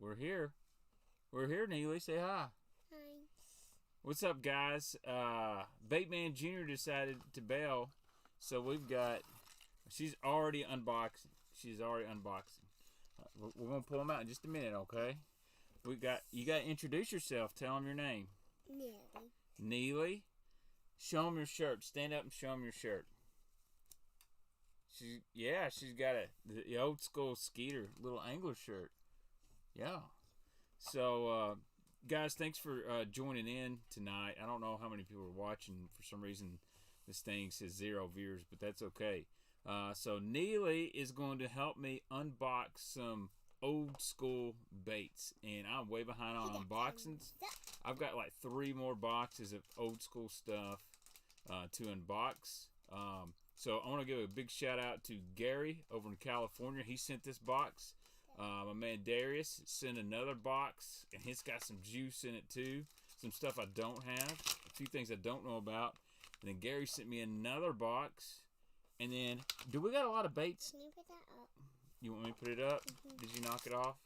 We're here. We're here, Neely. Say hi. Hi. What's up, guys? Baitman Jr. decided to bail, so we've got. She's already unboxing. She's already unboxing. We're gonna pull them out in just a minute, okay? You got to introduce yourself. Tell them your name. Neely. Neely. Show them your shirt. Stand up and show them your shirt. She's got the old school Skeeter little angler shirt. Yeah. So, guys, thanks for joining in tonight. I don't know how many people are watching. For some reason, this thing says 0 viewers, but that's okay. So Neely is going to help me unbox some old school baits, and I'm way behind on unboxings. I've got like 3 more boxes of old school stuff to unbox. So I want to give a big shout out to Gary over in California. He sent this box. My man Darius sent another box, and he's got some juice in it too. Some stuff I don't have, a few things I don't know about. And then Gary sent me another box. And then, do we got a lot of baits? Can you put that up? You want me to put it up? Mm-hmm. Did you knock it off?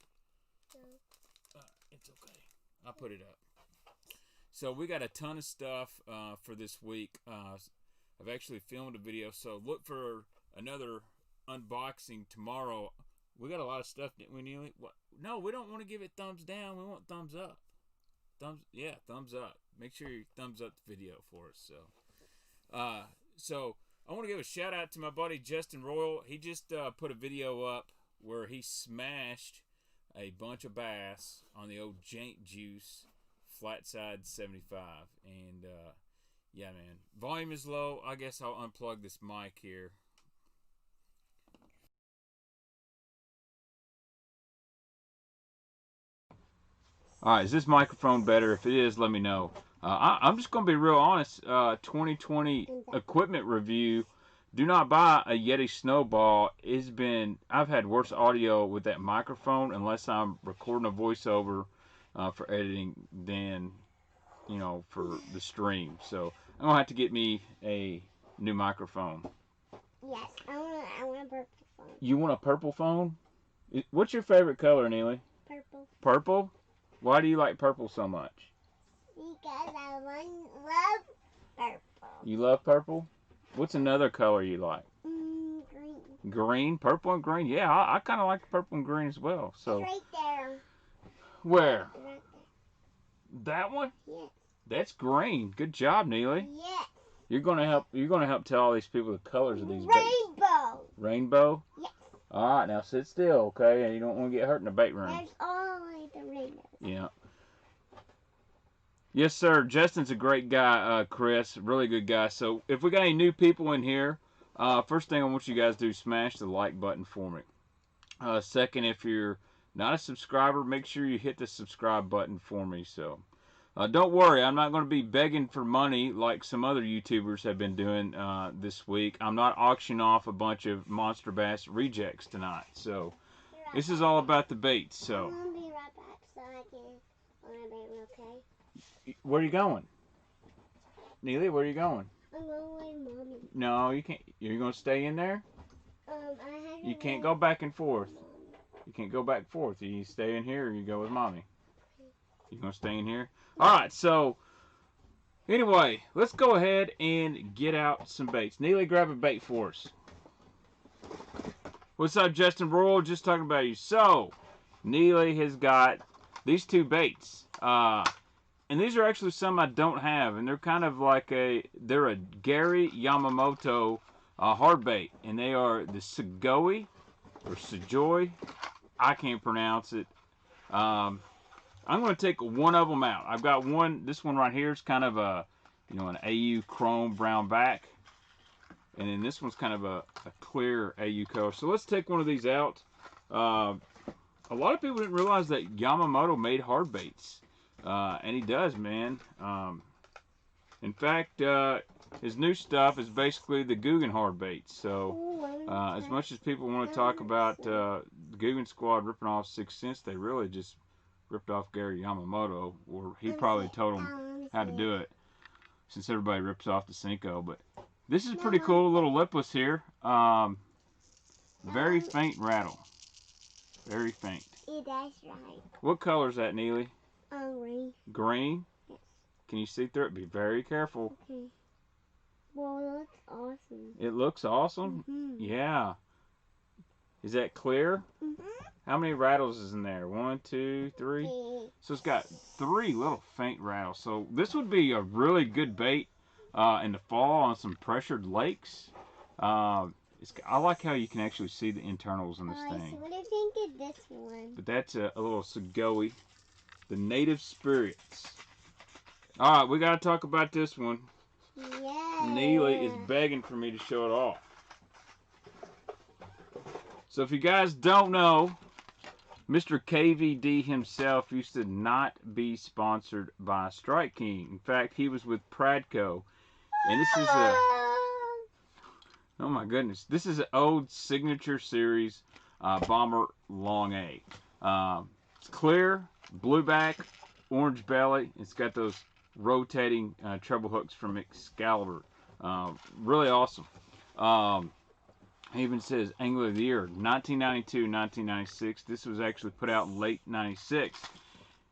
No. It's okay. I'll put it up. So we got a ton of stuff for this week. I've actually filmed a video, so look for another unboxing tomorrow. We got a lot of stuff, didn't we, Neely? What? No, we don't want to give it thumbs down. We want thumbs up. Thumbs up. Make sure you thumbs up the video for us. So I want to give a shout out to my buddy Justin Royal. He just put a video up where he smashed a bunch of bass on the old Jank Juice flat side 75. And yeah, man, volume is low. I guess I'll unplug this mic here. Alright, is this microphone better? If it is, let me know. I'm just going to be real honest. 2020 equipment review. Do not buy a Yeti Snowball. I've had worse audio with that microphone unless I'm recording a voiceover for editing than, for the stream. So I'm going to have to get me a new microphone. Yes, I want a purple phone. You want a purple phone? What's your favorite color, Neely? Purple. Purple? Why do you like purple so much? Because I love purple. You love purple? What's another color you like? Green. Green? Purple and green? Yeah, I kind of like purple and green as well. So. It's right there. Where? Right there. That one? Yes. That's green. Good job, Neely. Yes. You're gonna help tell all these people the colors of these baits. Rainbow. Rainbow? Yes. All right, now sit still, okay? And you don't want to get hurt in the bait room. There's only the rainbow. Yeah. Yes, sir. Justin's a great guy, Chris. Really good guy. So if we got any new people in here, first thing I want you guys to do is smash the like button for me. Second, if you're not a subscriber, make sure you hit the subscribe button for me. So don't worry, I'm not going to be begging for money like some other YouTubers have been doing this week. I'm not auctioning off a bunch of Monster Bass rejects tonight. So this is all about the baits. So. I'm going to be right back so I can on a bait, okay? Where are you going? Neely, where are you going? I'm going with Mommy. No, you can't. You're going to stay in there? You can't go back and forth. You can't go back and forth. You stay in here or you go with Mommy. You going to stay in here? Alright, so anyway, let's go ahead and get out some baits. Neely, grab a bait for us. What's up, Justin Royal? Just talking about you. So, Neely has got these 2 baits. And these are actually some I don't have, and they're kind of like they're a Gary Yamamoto hard bait, and they are the Sugoi or Sugoi. I can't pronounce it. I'm going to take one of them out. I've got one. This one right here is kind of a, an AU chrome brown back, and then this one's kind of a clear AU color. So let's take one of these out. A lot of people didn't realize that Yamamoto made hard baits. And he does, man. In fact, his new stuff is basically the Guggen hard baits. So, as much as people want to talk about the Guggen squad ripping off 6 cents, they really just ripped off Gary Yamamoto, or he probably told them how to do it, since everybody rips off the Cinco. But this is pretty cool, little lipless here. Very faint rattle. Very faint. Yeah, that's right. What color is that, Neely? Green. Green? Yes. Can you see through it? Be very careful. Okay. Well, it looks awesome. It looks awesome? Yeah. Is that clear? How many rattles is in there? 1, 2, 3? So it's got 3 little faint rattles. So this would be a really good bait in the fall on some pressured lakes. I like how you can actually see the internals in this thing. So what do you think of this one? But that's a little Socail, the native spirits. All right, we got to talk about this one. Yeah. Neely is begging for me to show it off. So if you guys don't know, Mr. KVD himself used to not be sponsored by Strike King. In fact, he was with Pradco. And this is a... Oh my goodness. This is an old signature series bomber long A. It's clear, blue back, orange belly. It's got those rotating treble hooks from Excalibur. Really awesome. It even says Angler of the Year, 1992, 1996. This was actually put out in late 96.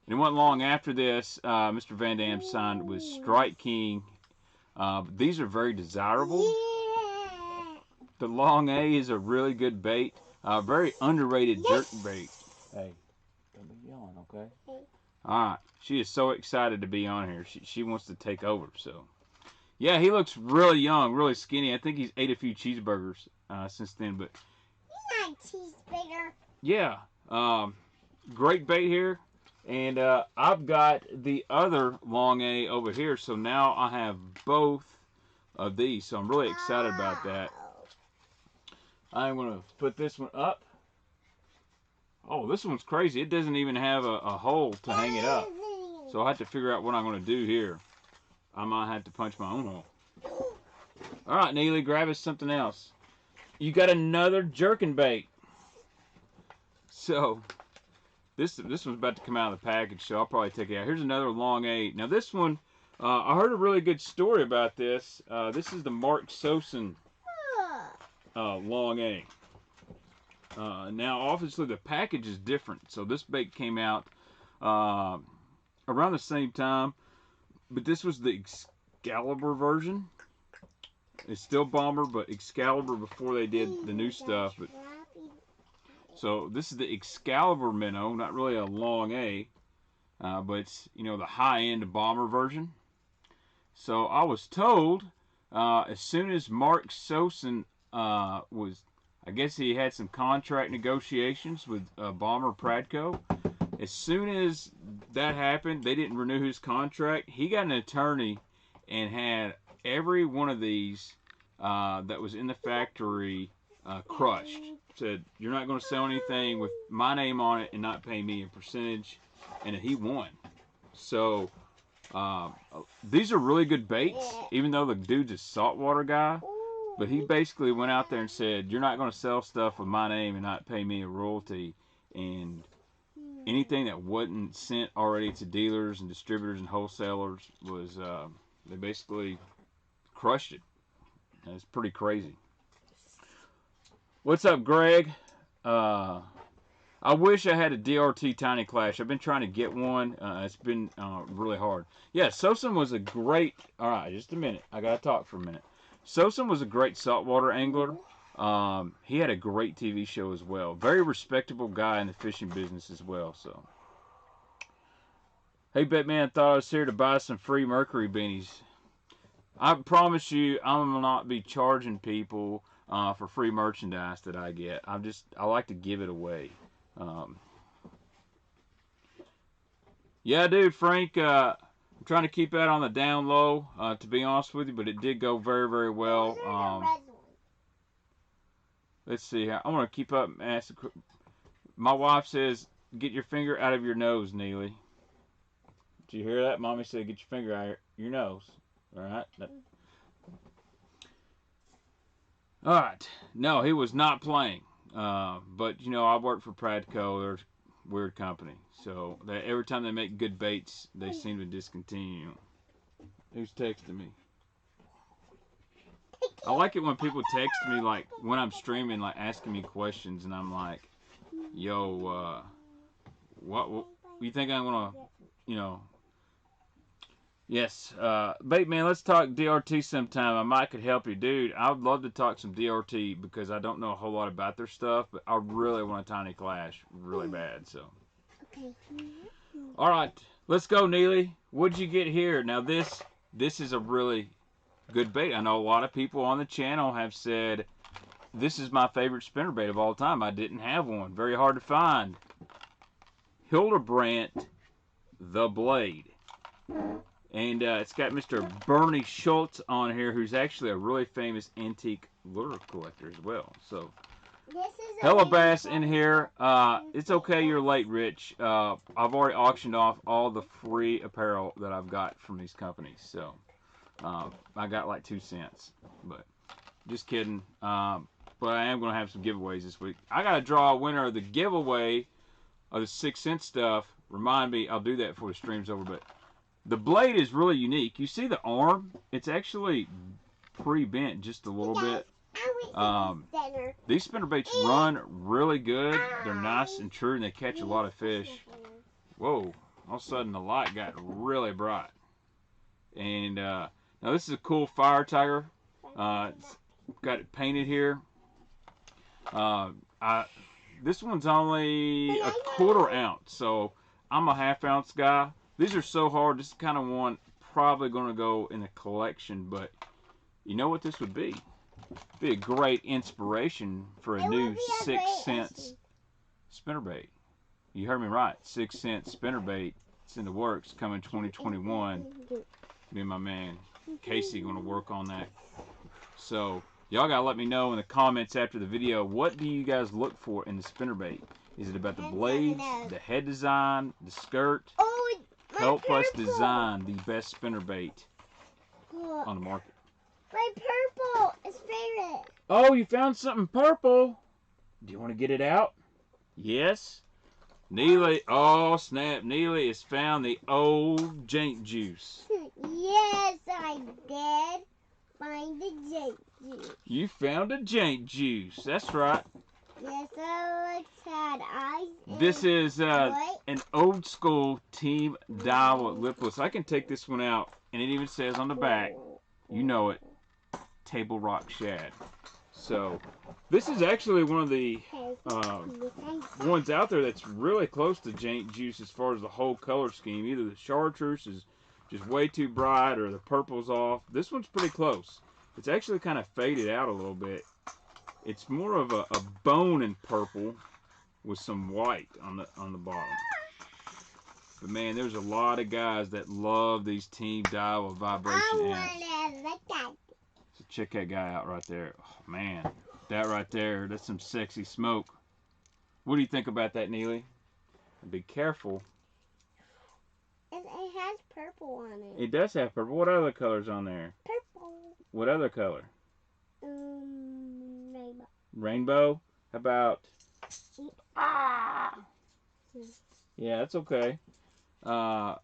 And it wasn't long after this, Mr. Van Dam signed with Strike King. These are very desirable. Yeah. The long A is a really good bait. Very underrated jerk bait. Hey, don't be yelling, okay? Alright, she is so excited to be on here. She wants to take over, so. Yeah, he looks really young, really skinny. I think he's ate a few cheeseburgers since then, but. He's not cheeseburger. Yeah, great bait here. And I've got the other long A over here, so now I have both of these, so I'm really excited about that. I'm going to put this one up. Oh, this one's crazy. It doesn't even have a hole to hang it up. So I'll have to figure out what I'm going to do here. I might have to punch my own hole. All right, Neely, grab us something else. You got another jerking bait. So this one's about to come out of the package, so I'll probably take it out. Here's another long A. Now this one, I heard a really good story about this. This is the Mark Sosan long A. Now obviously the package is different, so this bait came out around the same time, but this was the Excalibur version. It's still bomber, but Excalibur before they did the new stuff. But so this is the Excalibur minnow, not really a long A, but it's, you know, the high-end bomber version. So I was told as soon as Mark Sosan was, I guess he had some contract negotiations with Bomber Pradco. As soon as that happened, they didn't renew his contract. He got an attorney and had every one of these that was in the factory crushed. Said, you're not going to sell anything with my name on it and not pay me a percentage. And he won. So these are really good baits, even though the dude's a saltwater guy. But he basically went out there and said, you're not going to sell stuff with my name and not pay me a royalty. And anything that wasn't sent already to dealers and distributors and wholesalers was, they basically crushed it. It's pretty crazy. What's up, Greg? I wish I had a DRT Tiny Clash. I've been trying to get one. It's been really hard. Yeah, Sosan was a great... All right, just a minute. I got to talk for a minute. Sosan was a great saltwater angler. He had a great TV show as well. Very respectable guy in the fishing business as well. So, hey, Baitman, thought I was here to buy some free Mercury beanies. I promise you, I will not be charging people for free merchandise that I get. I like to give it away. Yeah, dude, Frank, I'm trying to keep that on the down low, to be honest with you, but it did go very, very well. Let's see. I want to keep up and ask. My wife says, get your finger out of your nose, Neely. Did you hear that? Mommy said, get your finger out of your nose. All right. All right. No, he was not playing. But, you know, I work for Pradco. They're a weird company. So every time they make good baits, they seem to discontinue. Who's texting me? I like it when people text me, like, when I'm streaming, like, asking me questions, and I'm like, Yo, what you think I'm gonna, you know? Yes, Baitman, let's talk DRT sometime. I might could help you, dude. I would love to talk some DRT because I don't know a whole lot about their stuff, but I really want a tiny clash really bad. So, Okay. all right, let's go, Neely. What'd you get here? Now this is a really good bait. I know a lot of people on the channel have said this is my favorite spinnerbait of all time. I didn't have one. Very hard to find. Hildebrandt the Blade. And it's got Mr. Bernie Schultz on here, who's actually a really famous antique lure collector as well. So, hella bass in here. It's okay you're late, Rich. I've already auctioned off all the free apparel that I've got from these companies. So, I got like 2 cents. But, just kidding. But I am going to have some giveaways this week. I got to draw a winner of the giveaway of the 6 cent stuff. Remind me, I'll do that before the stream's over. But the blade is really unique. You see the arm? It's actually pre-bent just a little bit. These spinnerbaits run really good. They're nice and true, and they catch a lot of fish. Whoa. All of a sudden, the light got really bright. And now this is a cool fire tiger. It's got it painted here. This one's only a 1/4 ounce, so I'm a 1/2 ounce guy. These are so hard. This is kind of one probably going to go in a collection, but you know what this would be? It'd be a great inspiration for a new 6 cents spinnerbait. You heard me right. 6 cent spinnerbait. It's in the works. Coming 2021. Me and my man Casey going to work on that. So y'all got to let me know in the comments after the video, what do you guys look for in the spinnerbait? Is it about the blades, the head design, the skirt? Help us design the best spinnerbait on the market. My purple is favorite. Oh, you found something purple. Do you want to get it out? Yes. Neely, oh snap, Neely has found the old jank juice. Yes, I did find the jank juice. You found a jank juice. That's right. Yes, I had eyes. This is an old school Team Daiwa Lipless. I can take this one out, and it even says on the back, you know it, Table Rock Shad. So this is actually one of the ones out there that's really close to jank juice as far as the whole color scheme. Either the chartreuse is just way too bright or the purple's off. This one's pretty close. It's actually kind of faded out a little bit. It's more of a bone and purple with some white on the bottom. But man, there's a lot of guys that love these Team Daiwa vibration amps. So check that guy out right there. Oh, man, that right there, that's some sexy smoke. What do you think about that, Neely? Be careful. It has purple on it. It does have purple. What other colors on there? Purple. What other color? Rainbow. Rainbow? How about... Yeah, that's okay. How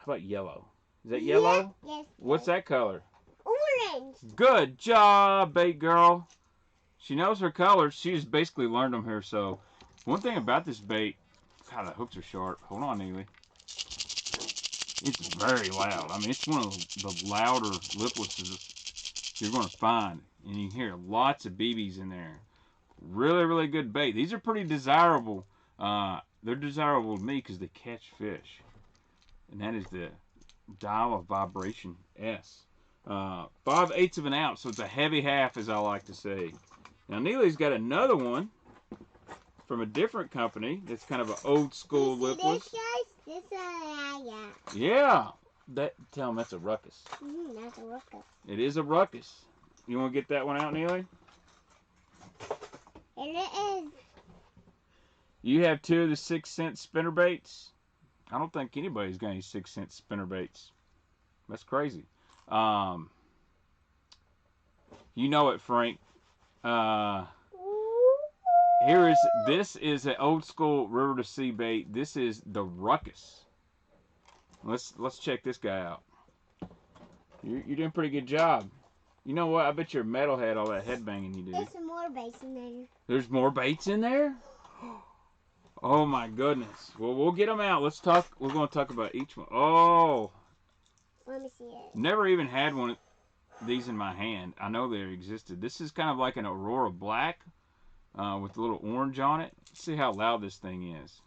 about yellow? Is that yellow? Yes. What's that color? Orange. Good job, BaitGirl. She knows her colors. She just basically learned them here. So, one thing about this bait... God, the hooks are sharp. Hold on, Neely. It's very loud. I mean, it's one of the louder liplesses you're going to find. And you hear lots of BBs in there. Really, really good bait. These are pretty desirable. They're desirable to me because they catch fish. And that is the Daiwa Vibration S. 5/8 of an ounce, so it's a heavy half, as I like to say. Now, Neely's got another one from a different company that's kind of an old school lipless. This, guys? This one I got. Yeah. Tell them that's a Ruckus. That's a Ruckus. It is a Ruckus. You want to get that one out, Neely? It is. You have 2 of the 6 cent spinnerbaits. I don't think anybody's got any 6 cent spinnerbaits. That's crazy. You know it, Frank. This is an old school river to sea bait. This is the Ruckus. Let's check this guy out. You're doing a pretty good job. You know what? I bet you're a metalhead, all that head banging you do. There's some more baits in there. There's more baits in there? Oh my goodness. Well, we'll get them out. Let's talk. We're going to talk about each one. Oh. Let me see it. Never even had one of these in my hand. I know they existed. This is kind of like an Aurora Black with a little orange on it. Let's see how loud this thing is.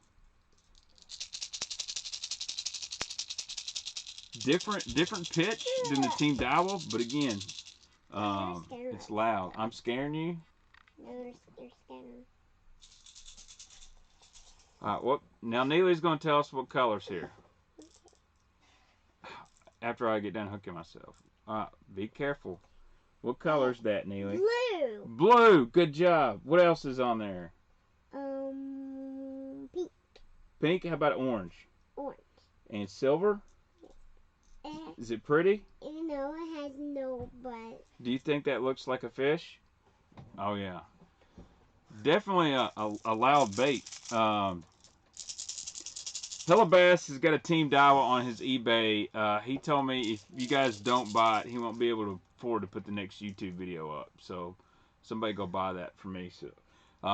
Different pitch than the Team Dowel, but again, it's loud. I'm scaring you? No, you're scaring me. Alright, well, now Neely's going to tell us what color's here. After I get done hooking myself. Alright, be careful. What color's that, Neely? Blue. Blue! Good job. What else is on there? Pink. Pink? How about orange? Orange. And silver? Is it pretty? No, it has no butt. Do you think that looks like a fish? Oh, yeah. Definitely a loud bait. Hildebrandt has got a Team Dowel on his eBay. He told me if you guys don't buy it, he won't be able to afford to put the next YouTube video up. So somebody go buy that for me. So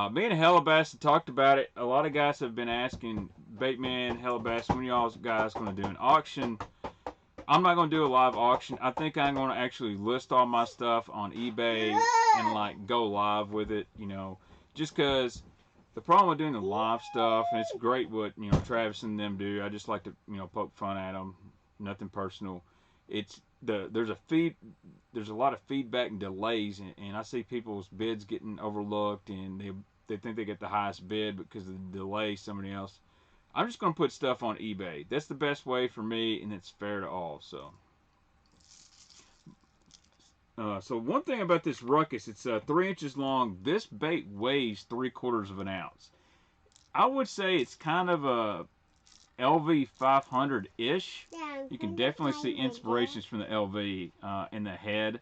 me and Hildebrandt have talked about it. A lot of guys have been asking, Baitman, Hildebrandt, when y'all guys going to do an auction? I'm not going to do a live auction. I think I'm going to actually list all my stuff on eBay and like go live with it, you know, just because the problem with doing the live stuff, and it's great what, you know, Travis and them do. I just like to, you know, poke fun at them. Nothing personal. It's there's a lot of feedback and delays, and I see people's bids getting overlooked, and they think they get the highest bid because of the delay. Somebody else. I'm just going to put stuff on eBay. That's the best way for me, and it's fair to all. So one thing about this Ruckus, it's 3 inches long. This bait weighs 3/4 of an ounce. I would say it's kind of a LV 500-ish. Yeah, you can definitely see inspirations from the LV in the head.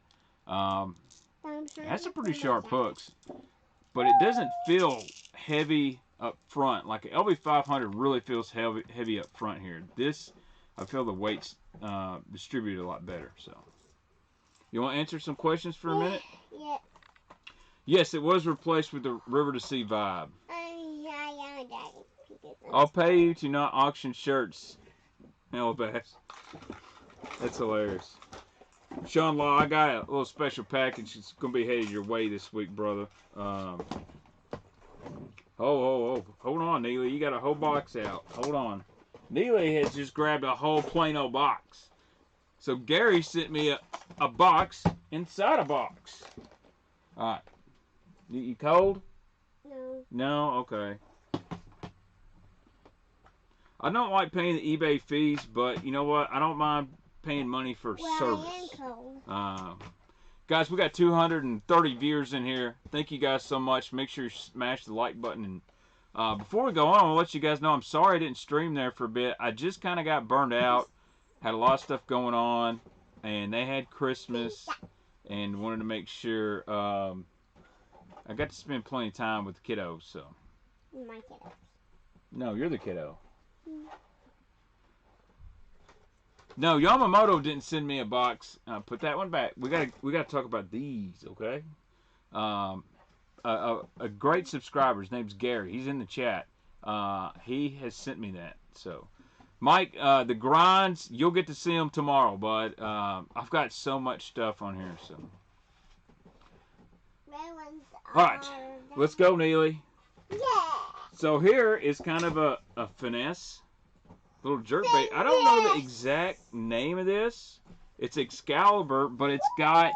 That's some pretty sharp hooks, but it doesn't feel heavy up front. Like an LV 500 really feels heavy up front here. This, I feel the weights distribute a lot better. So, you want to answer some questions for a minute? Yeah. Yes, it was replaced with the River to Sea Vibe. Yeah, Daddy. I'll pay you to not auction shirts. Hellbass. That's hilarious. Sean Law, I got a little special package. It's going to be headed your way this week, brother. Hold on, Neely. You got a whole box out. Hold on. Neely has just grabbed a whole plain old box. So Gary sent me a box inside a box. Alright. You cold? No. No? Okay. I don't like paying the eBay fees, but you know what? I don't mind paying money for service. I am cold. Guys, we got 230 viewers in here. Thank you guys so much. Make sure you smash the like button. And before we go on, I'll let you guys know I'm sorry I didn't stream there for a bit. I just kind of got burned out. Had a lot of stuff going on. And they had Christmas. And wanted to make sure I got to spend plenty of time with the kiddos. So. My kiddo. No, you're the kiddo. No, Yamamoto didn't send me a box. Put that one back. We gotta talk about these, okay? A great subscriber. His name's Gary. He's in the chat. He has sent me that. So, Mike, the grinds, you'll get to see them tomorrow, bud. I've got so much stuff on here. So, all right, let's go, Neely. Yeah. So here is kind of a finesse. Little jerkbait. I don't know the exact name of this. It's Excalibur, but it's got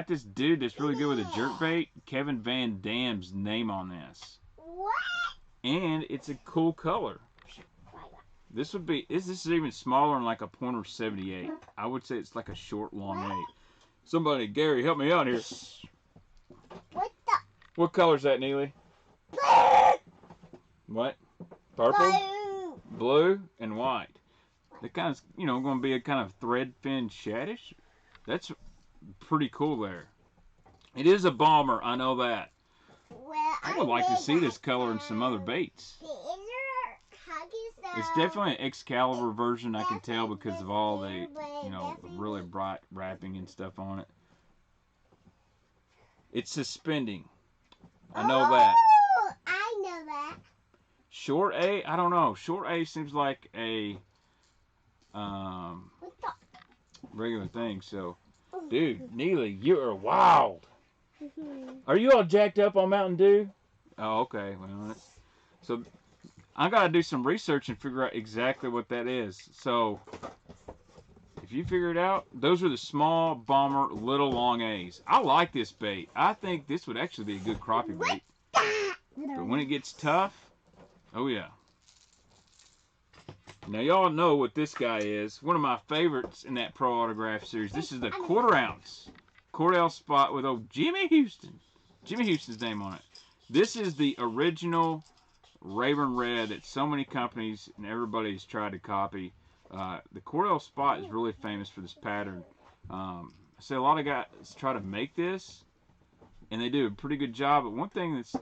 this dude that's really good with a jerkbait, Kevin Van Dam's name on this. What? And it's a cool color. This is even smaller than like a pointer 78. I would say it's like a short long 8. Somebody, Gary, help me out here. What color is that, Neely? What? Purple? Blue and white. They're kind of, you know, going to be a kind of thread fin shaddish. That's pretty cool there. It is a bomber, I know that. Well, I would like to see this color in some other baits. It's definitely an Excalibur version, I can tell, because of all the, you know, really bright wrapping and stuff on it. It's suspending. I know that. I know that. Short A, I don't know. Short A seems like a regular thing. So, dude, Neely, you are wild. Are you all jacked up on Mountain Dew? Oh, okay. Well, so I gotta do some research and figure out exactly what that is. So, if you figure it out, those are the small bomber little long A's. I like this bait. I think this would actually be a good crappie bait. But when it gets tough, oh yeah. Now y'all know what this guy is. One of my favorites in that Pro Autograph series. This is the 1/4 ounce Cordell spot with old Jimmy Houston. Jimmy Houston's name on it. This is the original Raven Red that so many companies and everybody's tried to copy. The Cordell spot is really famous for this pattern. I say a lot of guys try to make this, and they do a pretty good job. But one thing that's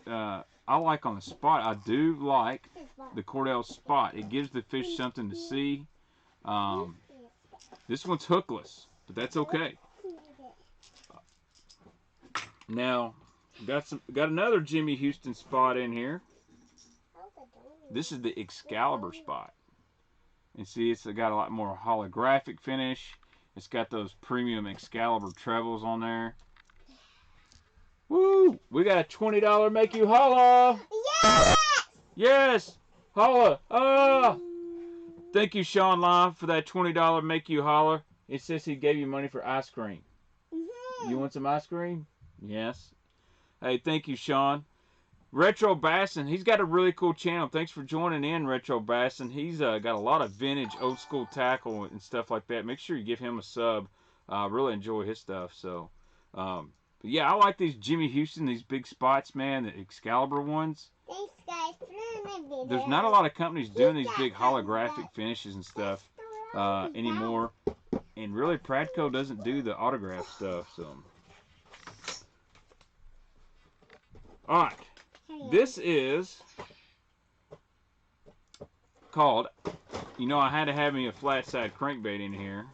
I like on the spot, I do like the Cordell spot. It gives the fish something to see. This one's hookless, but that's okay. Now, got another Jimmy Houston spot in here. This is the Excalibur spot. And see, it's got a lot more holographic finish. It's got those premium Excalibur trebles on there. Woo! We got a $20 make you holla! Yes! Yes! Holla! Ah! Thank you, Sean Lime, for that $20 make you holler. It says he gave you money for ice cream. You want some ice cream? Yes. Hey, thank you, Sean. Retro Bassin, he's got a really cool channel. Thanks for joining in, Retro Bassin. He's got a lot of vintage, old school tackle and stuff like that. Make sure you give him a sub. Really enjoy his stuff. So, but yeah, I like these Jimmy Houston, these big spots, man, the Excalibur ones. Thanks, guys, for the video. There's not a lot of companies doing these big holographic finishes and stuff anymore. And really, Pradco doesn't do the autograph stuff. So, all right. This is called, you know, I had to have me a flat side crankbait in here.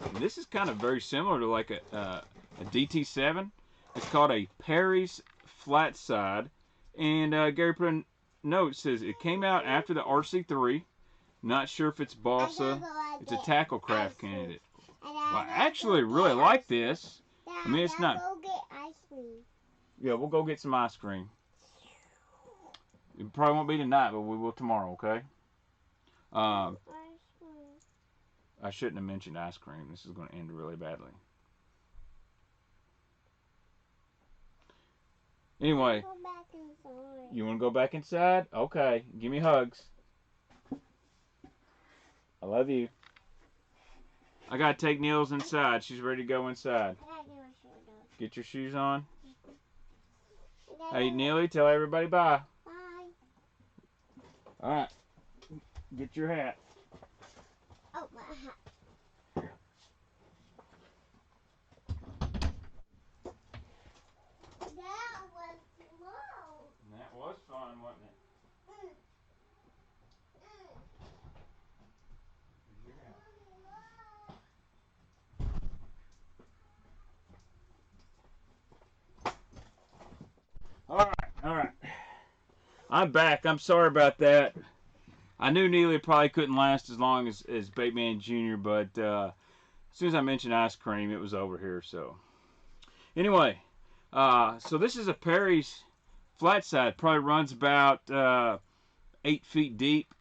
And this is kind of very similar to like a DT7. It's called a Perry's flat side. And Gary put a note, says it came out after the RC3. Not sure if it's balsa. It's a tackle craft candidate. Well, I actually really like this. I mean, it's not. Go get ice cream. Yeah, we'll go get some ice cream. It probably won't be tonight, but we will tomorrow, okay? I shouldn't have mentioned ice cream. This is going to end really badly. Anyway, you want to go back inside? Okay, give me hugs. I love you. I got to take Niels inside. She's ready to go inside. Get your shoes on. Hey, Neely, tell everybody bye. All right, get your hat. Oh, my hat. That was low. That was fun, wasn't it? All right. I'm back. I'm sorry about that. I knew Neely probably couldn't last as long as Baitman Jr., but as soon as I mentioned ice cream, it was over here. So anyway, so this is a Perry's flat side. Probably runs about 8 feet deep.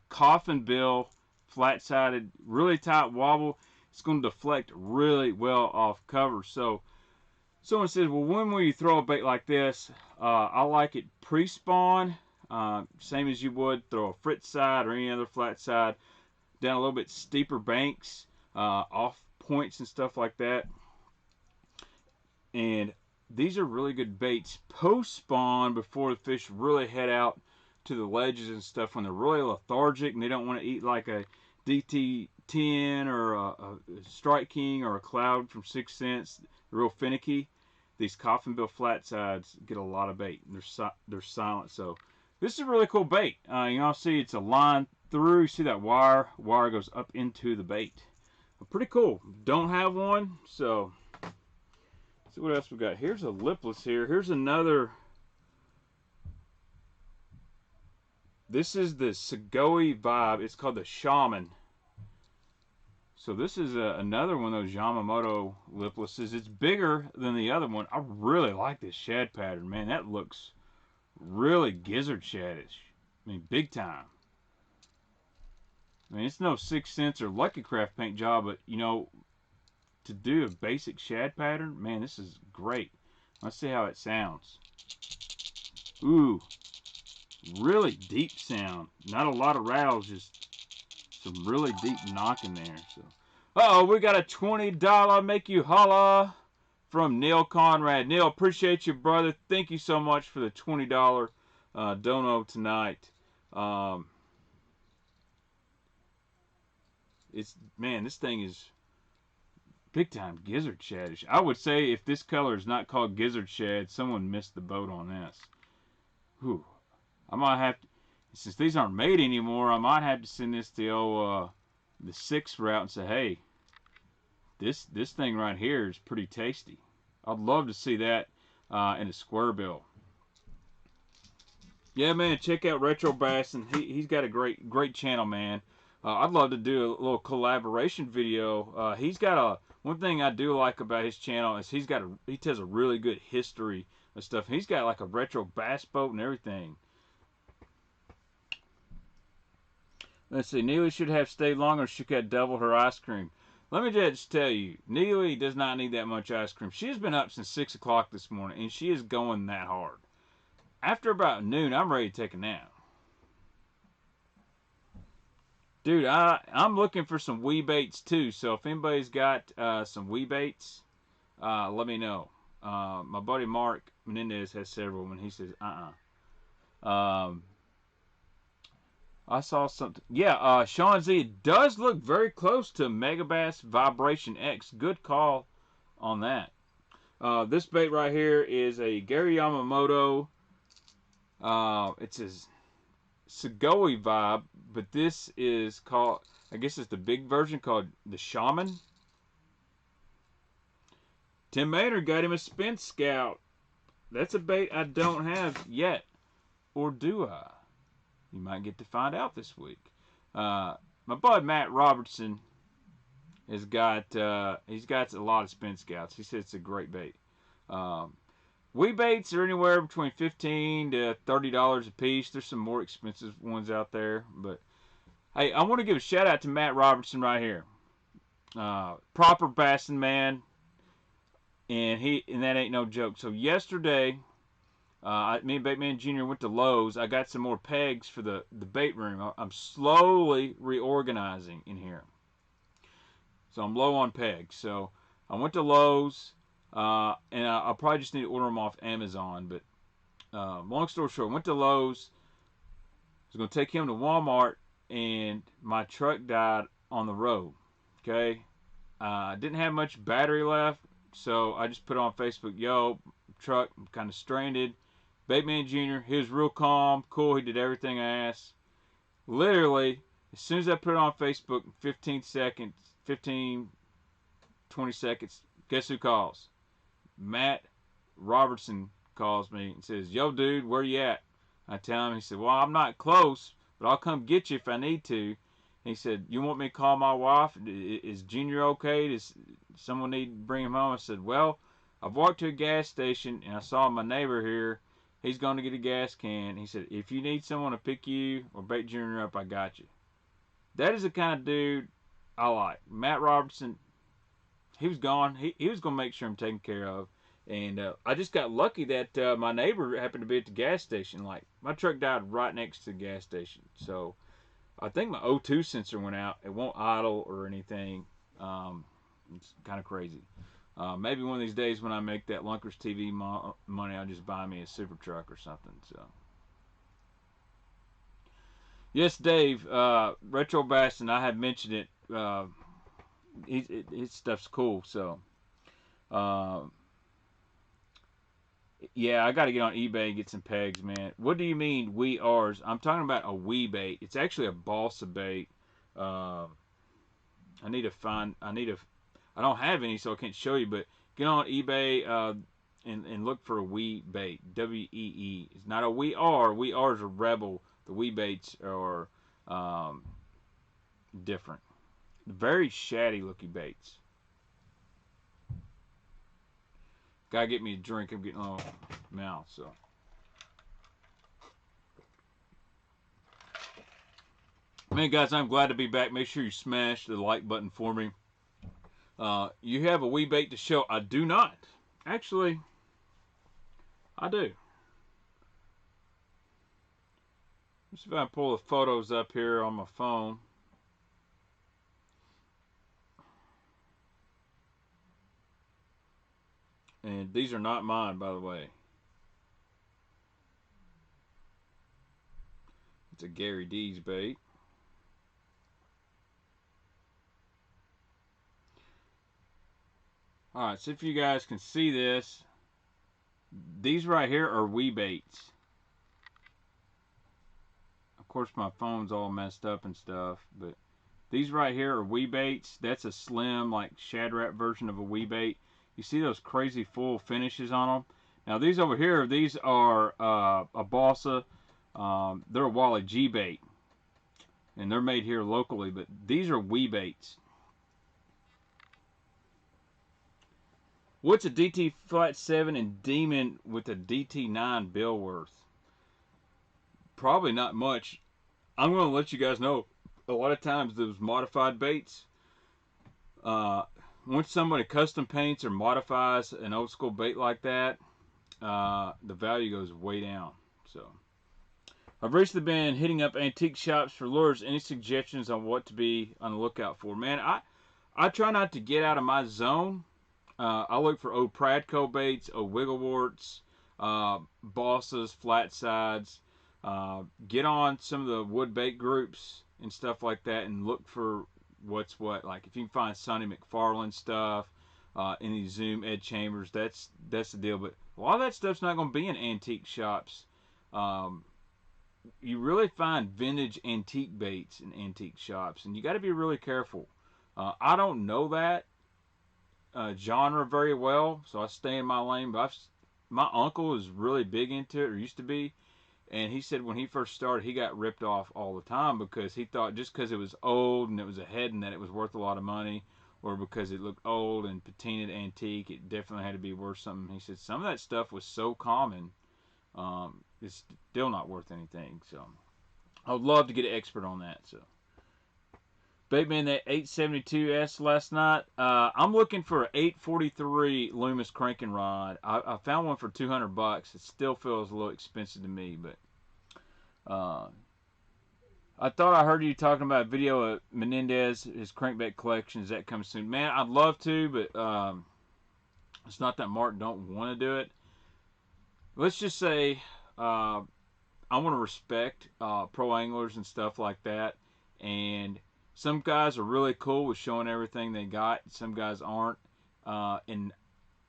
Coffin bill, flat sided, really tight wobble. It's going to deflect really well off cover. So someone says, well, when will you throw a bait like this? I like it pre-spawn, same as you would throw a fritz side or any other flat side, down a little bit steeper banks, off points and stuff like that. And these are really good baits post-spawn, before the fish really head out to the ledges and stuff, when they're really lethargic and they don't want to eat like a DT10 or a Strike King or a Cloud from 6 Cents, real finicky. These coffin bill flat sides get a lot of bait. They're silent. So this is a really cool bait. You know, see it's a line through. See that wire? Wire goes up into the bait. Pretty cool. Don't have one, so let's see what else we got. Here's a lipless here. Here's another This is the Sugoi vibe. It's called the Shaman. So this is another one of those Yamamoto liplesses. It's bigger than the other one. I really like this shad pattern, man. That looks really gizzard shadish. I mean, big time. I mean, it's no 6th Sense or Lucky Craft paint job, but, you know, to do a basic shad pattern, man, this is great. Let's see how it sounds. Ooh, really deep sound. Not a lot of rattles, just some really deep knocking there. So, uh-oh, we got a $20 make you holla from Neil Conrad. Neil, appreciate you, brother. Thank you so much for the $20 dono tonight. Man, this thing is big time gizzard shadish. I would say if this color is not called gizzard shad, someone missed the boat on this. Whew. I might have to, since these aren't made anymore, I might have to send this to the 6 route and say, hey, this thing right here is pretty tasty. I'd love to see that in a square bill. Yeah, man, check out Retro Bass, and he's got a great channel, man. I'd love to do a little collaboration video. He's got one thing I do like about his channel is he tells a really good history of stuff. He's got like a retro bass boat and everything. Let's see, Neely should have stayed longer. She could double her ice cream. Let me just tell you, Neely does not need that much ice cream. She has been up since 6 o'clock this morning, and she is going that hard. After about noon, I'm ready to take a nap. Dude, I'm looking for some wee baits too. So if anybody's got some wee baits, let me know. My buddy Mark Menendez has several, and he says, I saw something. Yeah, Sean Z, it does look very close to Megabass Vibration X. Good call on that. This bait right here is a Gary Yamamoto. It's his Sugoi vibe, but this is called, I guess it's the big version called the Shaman. Tim Maynard got him a Spin Scout. That's a bait I don't have yet. Or do I? You might get to find out this week. My bud Matt Robertson has got he's got a lot of Spin Scouts. He said it's a great bait. Wee baits are anywhere between $15 to $30 a piece. There's some more expensive ones out there, but hey, I want to give a shout out to Matt Robertson right here. Proper bassin' man, and that ain't no joke. So yesterday, me and Baitman Jr. went to Lowe's. I got some more pegs for the bait room. I'm slowly reorganizing in here, so I'm low on pegs. So I went to Lowe's. And I'll probably just need to order them off Amazon. But long story short, I went to Lowe's. I was going to take him to Walmart, and my truck died on the road. Okay, I didn't have much battery left, so I just put on Facebook, yo, truck, I'm kind of stranded. Baitman Jr., he was real calm, cool, he did everything I asked. Literally, as soon as I put it on Facebook, 15 seconds, 15, 20 seconds, guess who calls? Matt Robertson calls me and says, yo, dude, where you at? I tell him, he said, well, I'm not close, but I'll come get you if I need to. He said, you want me to call my wife? Is Junior okay? Does someone need to bring him home? I said, well, I've walked to a gas station, and I saw my neighbor here. He's going to get a gas can. He said, if you need someone to pick you or Bait Junior up, I got you. That is the kind of dude I like. Matt Robertson, he was gone. He was going to make sure I'm taken care of. And I just got lucky that my neighbor happened to be at the gas station. Like, my truck died right next to the gas station. So I think my O2 sensor went out. It won't idle or anything. It's kind of crazy. Maybe one of these days when I make that Lunkers TV money, I'll just buy me a super truck or something. So, yes, Dave, Retro Bass, and I had mentioned it. His stuff's cool. So, yeah, I got to get on eBay and get some pegs, man. What do you mean, we ours? I'm talking about a wee bait. It's actually a balsa bait. I don't have any, so I can't show you, but get on eBay and look for a wee bait. W-E-E. It's not a we are. We are is a Rebel. The wee baits are different. Very shady looking baits. Gotta get me a drink. I'm getting a little mouth, so. Man, guys, I'm glad to be back. Make sure you smash the like button for me. You have a wee bait to show? I do not. Actually, I do. Let's see if I can pull the photos up here on my phone. And these are not mine, by the way. It's a Gary D's bait. Alright, so if you guys can see this, these right here are wee baits. Of course, my phone's all messed up and stuff, but these right here are wee baits. That's a slim, like, shad wrap version of a wee bait. You see those crazy full finishes on them? Now, these over here, these are a balsa. They're a Wally G bait, and they're made here locally, but these are wee baits. What's a DT Flat 7 and Demon with a DT 9 bill worth? Probably not much. I'm going to let you guys know, a lot of times those modified baits, once somebody custom paints or modifies an old school bait like that, the value goes way down. So, I've recently been hitting up antique shops for lures. Any suggestions on what to be on the lookout for? Man, I try not to get out of my zone. I look for old Pradco baits, old Wiggleworts, balsas, flat sides. Get on some of the wood bait groups and stuff like that and look for what's what. Like if you can find Sonny McFarlane stuff, any Zoom Ed Chambers, that's the deal. But a lot of that stuff's not going to be in antique shops. You really find vintage antique baits in antique shops, and you got to be really careful. I don't know that genre very well, so I stay in my lane. But my uncle is really big into it, or used to be, and he said when he first started, he got ripped off all the time because he thought just because it was old and it was a heading that it was worth a lot of money, or because it looked old and patinaed antique, it definitely had to be worth something. He said some of that stuff was so common, it's still not worth anything. So I would love to get an expert on that. So. Baitman, that 872S last night. I'm looking for an 843 Loomis cranking rod. I found one for $200. It still feels a little expensive to me, but I thought I heard you talking about a video of Menendez, his crankbait collection. Is that coming soon? Man, I'd love to, but it's not that Mark don't want to do it. Let's just say I want to respect pro anglers and stuff like that, and some guys are really cool with showing everything they got. Some guys aren't. And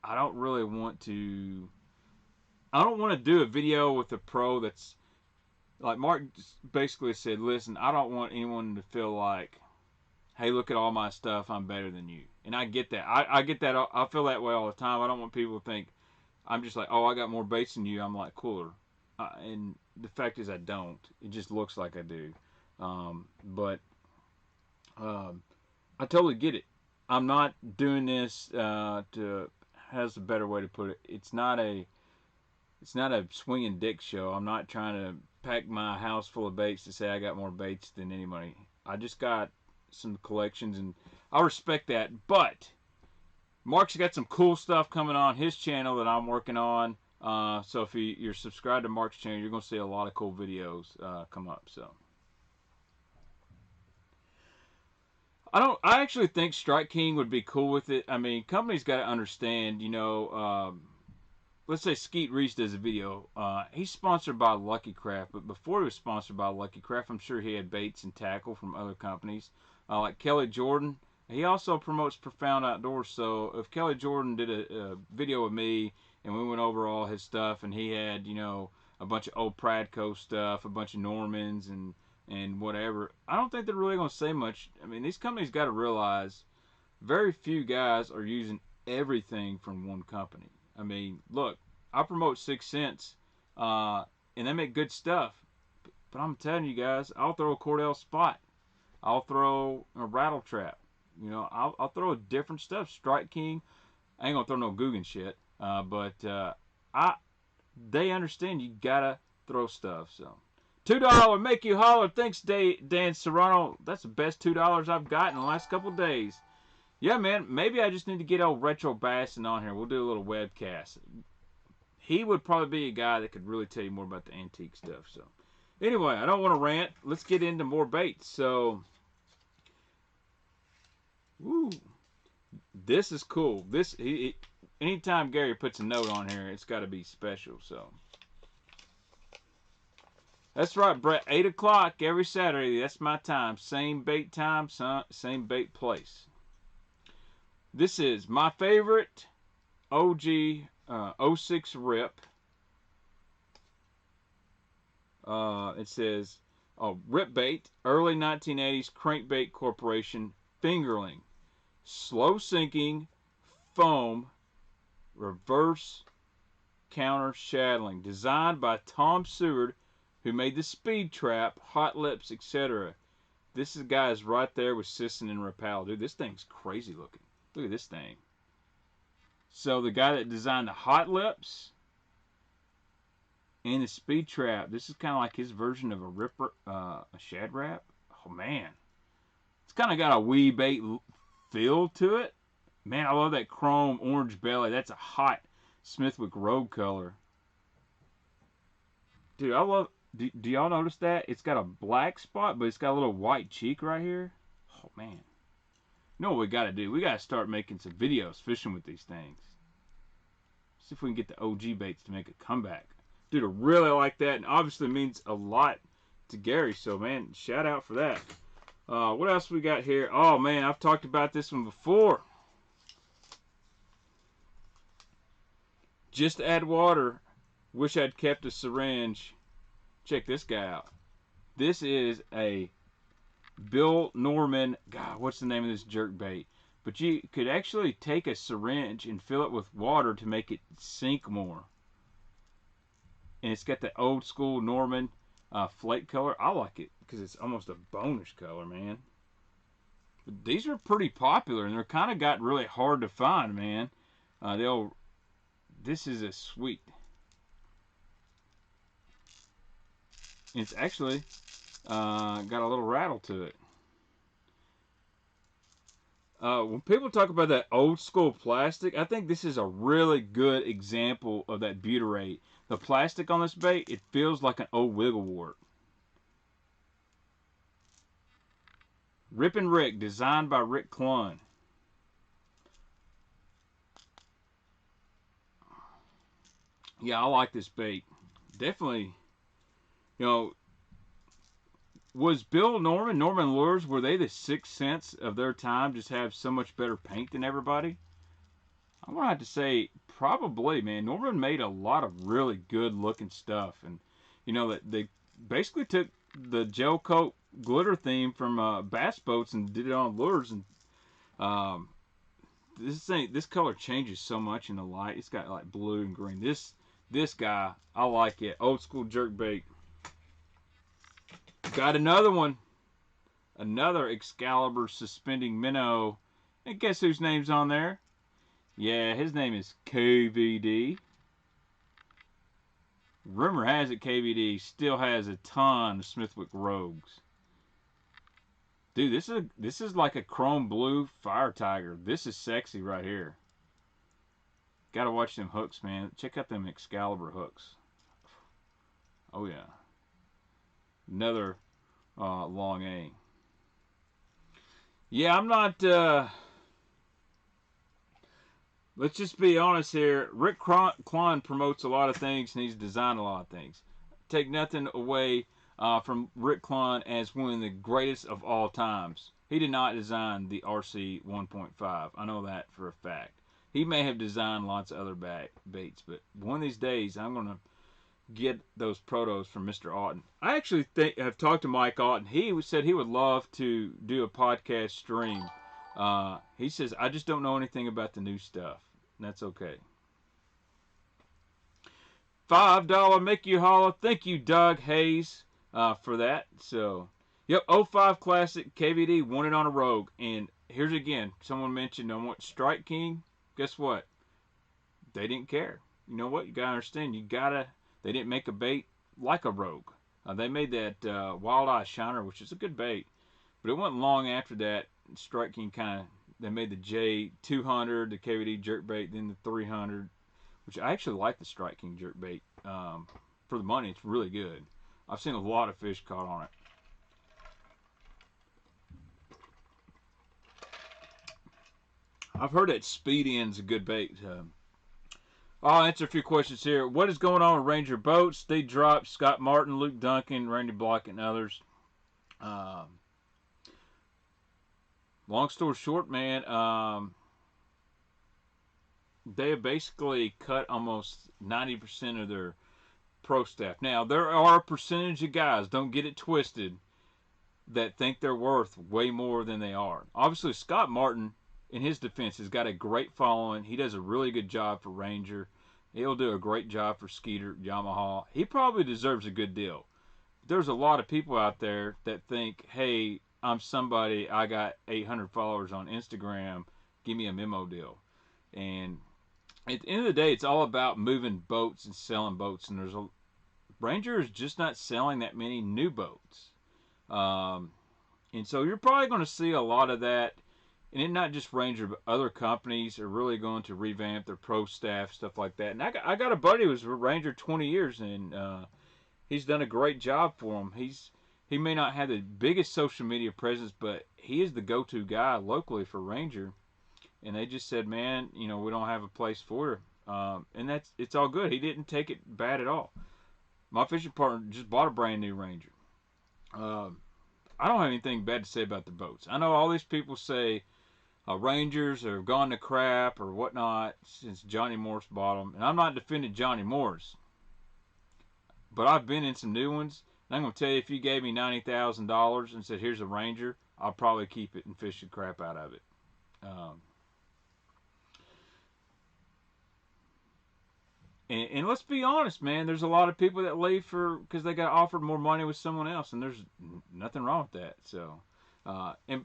I don't really want to... I don't want to do a video with a pro that's... Like Mark basically said, listen, I don't want anyone to feel like, hey, look at all my stuff, I'm better than you. And I get that. I get that. I feel that way all the time. I don't want people to think, I'm just like, oh, I got more baits than you, I'm like cooler. And the fact is I don't. It just looks like I do. I totally get it. I'm not doing this how's a better way to put it? It's not a swinging dick show. I'm not trying to pack my house full of baits to say I got more baits than anybody. I just got some collections, and I respect that. But Mark's got some cool stuff coming on his channel that I'm working on. So if you're subscribed to Mark's channel, you're going to see a lot of cool videos come up. So. I actually think Strike King would be cool with it. I mean, companies got to understand, you know, let's say Skeet Reese does a video. He's sponsored by Lucky Craft, but before he was sponsored by Lucky Craft, I'm sure he had baits and tackle from other companies. Like Kelly Jordan, he also promotes Profound Outdoors, so if Kelly Jordan did a video with me, and we went over all his stuff, and he had, you know, a bunch of old Pradco stuff, a bunch of Normans, and whatever, I don't think they're really going to say much. I mean, these companies got to realize very few guys are using everything from one company. I mean, look, I promote 6 Cents, and they make good stuff. But I'm telling you guys, I'll throw a Cordell spot. I'll throw a rattle trap. You know, I'll throw different stuff. Strike King. I ain't gonna throw no Guggen shit. They understand you gotta throw stuff. So $2 make you holler. Thanks, Dan Serrano. That's the best $2 I've got in the last couple days. Yeah, man. Maybe I just need to get old Retro Bassin on here. We'll do a little webcast. He would probably be a guy that could really tell you more about the antique stuff. So anyway, I don't want to rant. Let's get into more baits. So, woo, this is cool. Anytime Gary puts a note on here, it's got to be special. So that's right, Brett. 8 o'clock every Saturday. That's my time. Same bait time, same bait place. This is my favorite OG 06 rip. It says, rip bait, early 1980s crankbait corporation, fingerling, slow sinking, foam, reverse counter shadowing, designed by Tom Seward, who made the Speed Trap, Hot Lips, etc. This is guys right there with Sisson and Rapal. Dude, this thing's crazy looking. Look at this thing. So the guy that designed the Hot Lips and the Speed Trap, this is kind of like his version of a ripper, a shad wrap. Oh man, it's kind of got a wee bait feel to it. Man, I love that chrome orange belly. That's a hot Smithwick Rogue color. Dude, I love. Do y'all notice that? It's got a black spot, but it's got a little white cheek right here. Oh man. You know what we got to do? We got to start making some videos fishing with these things. See if we can get the OG baits to make a comeback. Dude, I really like that, and obviously means a lot to Gary. So, man, shout out for that. What else we got here? Oh, man, I've talked about this one before. Just add water. Wish I'd kept a syringe. Check this guy out. This is a Bill Norman, God, what's the name of this jerkbait? But you could actually take a syringe and fill it with water to make it sink more. And it's got the old school Norman flake color. I like it because it's almost a bonish color, man. But these are pretty popular, and they're kind of got really hard to find, man. This is a sweet. It's actually got a little rattle to it. When people talk about that old school plastic, I think this is a really good example of that butyrate. The plastic on this bait, it feels like an old wigglewort. Rip and Rick, designed by Rick Clun. Yeah, I like this bait. Definitely, you know, was Bill Norman Lures, were they the Sixth Sense of their time, just have so much better paint than everybody? I'm going to have to say, probably, man. Norman made a lot of really good looking stuff. And, you know, that they basically took the gel coat glitter theme from bass boats and did it on lures. And this color changes so much in the light. It's got like blue and green. This guy, I like it. Old school jerkbait. Got another one. Another Excalibur suspending minnow. And guess whose name's on there? Yeah, his name is KVD. Rumor has it KVD still has a ton of Smithwick Rogues. Dude, this is like a chrome blue fire tiger. This is sexy right here. Gotta watch them hooks, man. Check out them Excalibur hooks. Oh yeah. Another long A. Yeah, I'm not. Let's just be honest here. Rick Clun promotes a lot of things, and he's designed a lot of things. Take nothing away from Rick Clun as one of the greatest of all times. He did not design the RC 1.5. I know that for a fact. He may have designed lots of other baits, but one of these days I'm going to get those protos from Mr. Otten. I actually have talked to Mike Otten. He said he would love to do a podcast stream. He says, I just don't know anything about the new stuff. And that's okay. $5 make you holler. Thank you, Doug Hayes. for that. So, yep, '05 Classic KVD won it on a Rogue. And here's again, someone mentioned on what Strike King. Guess what? They didn't care. You know what? You gotta understand. They didn't make a bait like a Rogue. They made that Wild Eye Shiner, which is a good bait. But it wasn't long after that, Strike King they made the J200, the KVD jerkbait, then the 300, which I actually like the Strike King jerkbait. For the money, it's really good. I've seen a lot of fish caught on it. I've heard that Speed End's a good bait. I'll answer a few questions here. What is going on with Ranger Boats? Steve Drop, Scott Martin, Luke Duncan, Randy Block, and others. Long story short, man, they have basically cut almost 90% of their pro staff. Now, there are a percentage of guys, don't get it twisted, that think they're worth way more than they are. Obviously, Scott Martin, in his defense, has got a great following. He does a really good job for Ranger. He'll do a great job for Skeeter, Yamaha. He probably deserves a good deal. There's a lot of people out there that think, hey, I'm somebody, I got 800 followers on Instagram, give me a memo deal. And at the end of the day, it's all about moving boats and selling boats. And Ranger is just not selling that many new boats. And so you're probably going to see a lot of that. And it not just Ranger, but other companies are really going to revamp their pro staff, stuff like that. And I got a buddy who was with Ranger 20 years, and he's done a great job for him. He may not have the biggest social media presence, but he is the go-to guy locally for Ranger. And they just said, man, we don't have a place for her. And it's all good. He didn't take it bad at all. My fishing partner just bought a brand new Ranger. I don't have anything bad to say about the boats. I know all these people say Rangers have gone to crap or whatnot since Johnny Morse bought them. And I'm not defending Johnny Morse. But I've been in some new ones. And I'm going to tell you, if you gave me $90,000 and said, here's a Ranger, I'll probably keep it and fish the crap out of it. And let's be honest, man, there's a lot of people that leave because they got offered more money with someone else, and there's nothing wrong with that. So, and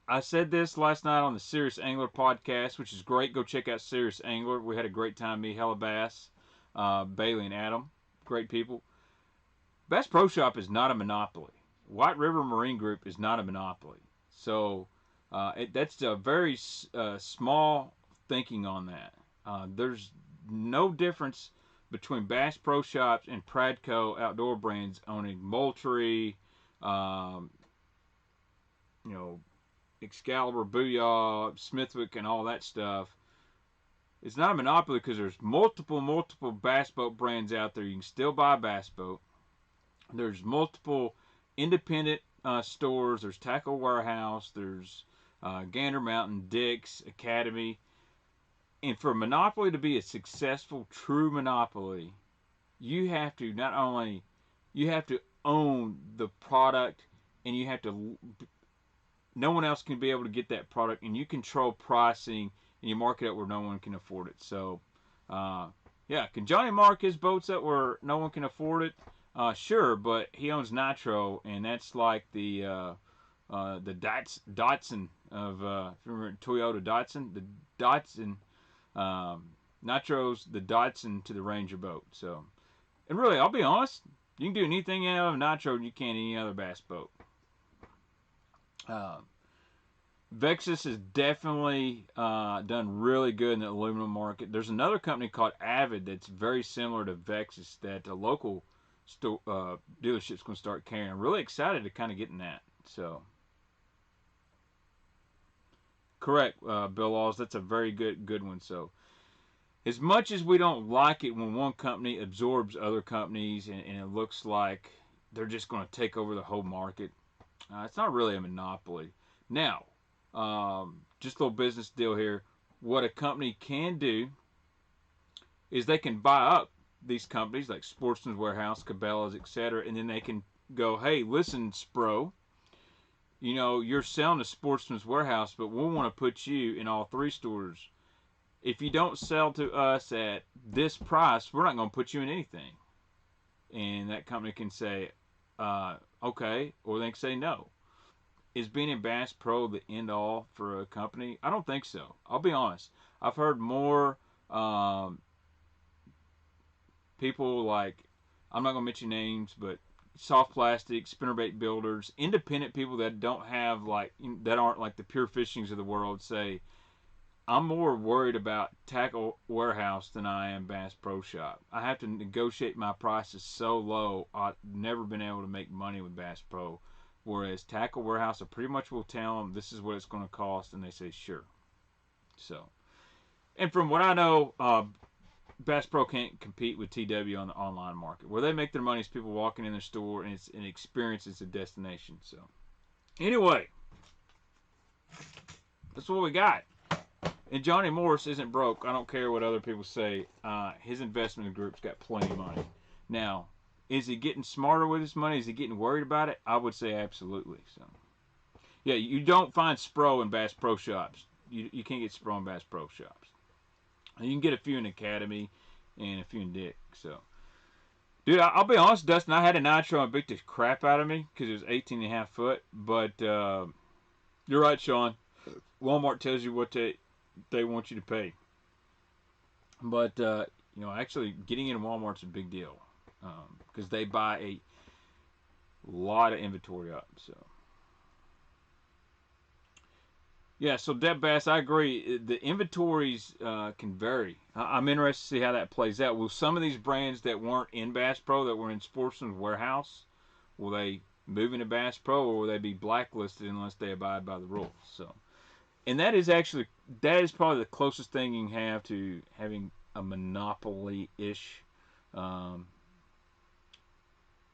I said this last night on the Serious Angler podcast, which is great. Go check out Serious Angler. We had a great time. Me, Hella Bass, Bailey, and Adam. Great people. Bass Pro Shop is not a monopoly. White River Marine Group is not a monopoly. So that's a very small thinking on that. There's no difference between Bass Pro Shops and Pradco Outdoor Brands owning Moultrie, Excalibur, Booyah, Smithwick, and all that stuff. It's not a monopoly because there's multiple bass boat brands out there. You can still buy a bass boat. There's multiple independent stores. There's Tackle Warehouse. There's Gander Mountain, Dick's, Academy. And for a monopoly to be a successful, true monopoly, you have to own the product, and no one else can be able to get that product, and you control pricing, and you market it where no one can afford it. So, can Johnny mark his boats up where no one can afford it? Sure, but he owns Nitro, and that's like the Datsun of, if you remember Toyota Datsun, the Datsun, Nitro's the Datsun to the Ranger boat. So, and really, I'll be honest, you can do anything out of Nitro you can any other bass boat. Vexus has definitely done really good in the aluminum market. There's another company called Avid that's very similar to Vexus that a local dealership's going to start carrying. I'm really excited to kind of get in that. So, correct, Bill Laws. That's a very good one. So, as much as we don't like it when one company absorbs other companies and it looks like they're just going to take over the whole market, it's not really a monopoly. Now, just a little business deal here. What a company can do is they can buy up these companies like Sportsman's Warehouse, Cabela's, etc., and then they can go, hey, listen, Spro, you're selling to Sportsman's Warehouse, but we want to put you in all three stores. If you don't sell to us at this price, we're not going to put you in anything. And that company can say, okay, or they can say no. Is being in Bass Pro the end all for a company? I don't think so. I'll be honest. I've heard more um, people like, I'm not gonna mention names, but soft plastic, spinnerbait builders, independent people that don't have like, that aren't like the Pure Fishings of the world say, I'm more worried about Tackle Warehouse than I am Bass Pro Shop. I have to negotiate my prices so low. I've never been able to make money with Bass Pro. Whereas Tackle Warehouse, I pretty much will tell them this is what it's going to cost, and they say sure. So, and from what I know, Bass Pro can't compete with TW on the online market. Where they make their money is people walking in their store, and it's an experience. It's a destination. So, anyway, that's what we got. And Johnny Morris isn't broke. I don't care what other people say. His investment group's got plenty of money. Now, is he getting smarter with his money? Is he getting worried about it? I would say absolutely. So, yeah, you don't find Spro in Bass Pro Shops. You can't get Spro in Bass Pro Shops. You can get a few in Academy and a few in Dick. So, dude, I'll be honest, Dustin, I had a nitro and it beat the crap out of me because it was 18.5 foot. But you're right, Sean. Walmart tells you what they want you to pay. But, actually getting into Walmart's a big deal because they buy a lot of inventory up. So, yeah, so Deb Bass, I agree. The inventories can vary. I'm interested to see how that plays out. Will some of these brands that weren't in Bass Pro, that were in Sportsman's Warehouse, will they move into Bass Pro, or will they be blacklisted unless they abide by the rules? So, and that is probably the closest thing you can have to having a monopoly-ish.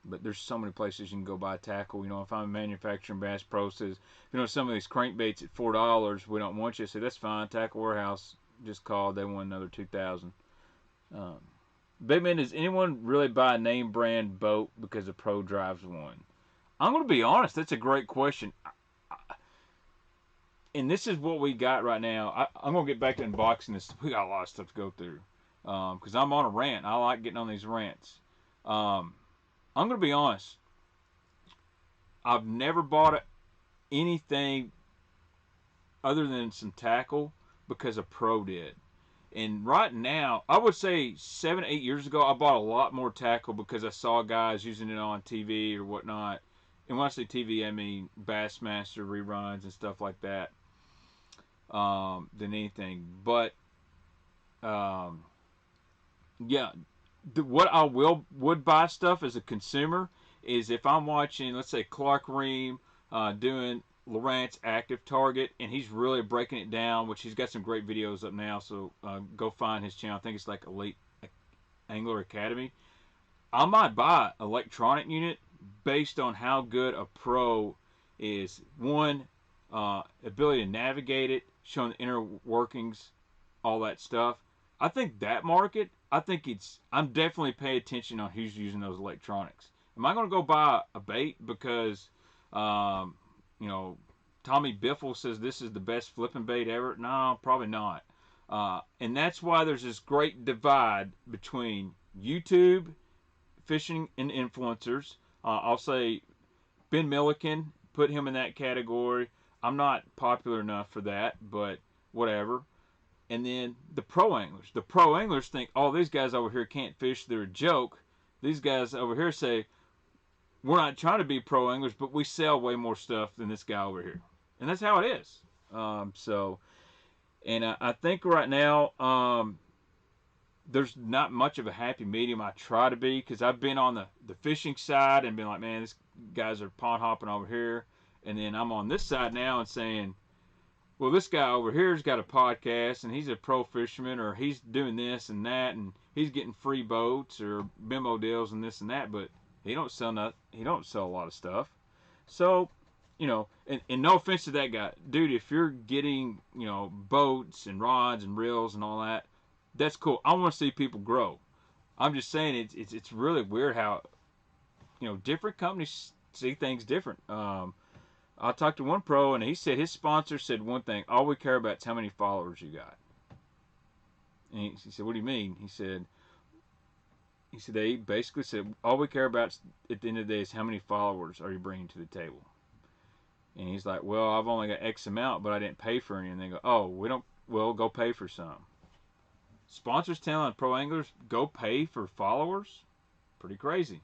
But there's so many places you can go buy tackle. If I'm a manufacturer and Bass Pro says, some of these crankbaits at $4, we don't want you. I say, that's fine. Tackle Warehouse just called. They want another $2,000. Baitman, does anyone really buy a name brand boat because a pro drives one? I'm going to be honest. That's a great question. And this is what we got right now. I'm going to get back to unboxing this. We got a lot of stuff to go through. Because I'm on a rant. I like getting on these rants. I'm going to be honest. I've never bought anything other than some tackle because a pro did. And right now, I would say 7, 8 years ago, I bought a lot more tackle because I saw guys using it on TV or whatnot. And when I say TV, I mean Bassmaster reruns and stuff like that than anything. But, yeah. What I would buy stuff as a consumer is if I'm watching, let's say, Clark Ream doing Lowrance Active Target, and he's really breaking it down, which he's got some great videos up now, so go find his channel. I think it's like Elite Angler Academy. I might buy an electronic unit based on how good a pro is. One, ability to navigate it, showing the inner workings, all that stuff. I think that market, I'm definitely paying attention on who's using those electronics. Am I going to go buy a bait because, Tommy Biffle says this is the best flipping bait ever? No, probably not. And that's why there's this great divide between YouTube, fishing, and influencers. I'll say Ben Milliken, put him in that category. I'm not popular enough for that, but whatever. And then the pro anglers. The pro anglers think, oh, these guys over here can't fish. They're a joke. These guys over here say, we're not trying to be pro anglers, but we sell way more stuff than this guy over here. And that's how it is. I think right now there's not much of a happy medium. I try to be, because I've been on the fishing side and been like, man, these guys are pond hopping over here. And then I'm on this side now and saying, well, this guy over here's got a podcast, and he's a pro fisherman, or he's doing this and that, and he's getting free boats or bimbo deals and this and that, but he don't sell a lot of stuff. So, and no offense to that guy, dude, if you're getting, boats and rods and reels and all that, that's cool. I want to see people grow. I'm just saying it's really weird how, different companies see things different. I talked to one pro, and he said his sponsor said one thing: all we care about is how many followers you got. And he said, what do you mean? He said, he said they basically said all we care about at the end of the day is how many followers are you bringing to the table. And he's like, well, I've only got X amount, but I didn't pay for any. And they go, oh, we don't. Well, go pay for some. Sponsors telling pro anglers go pay for followers. Pretty crazy.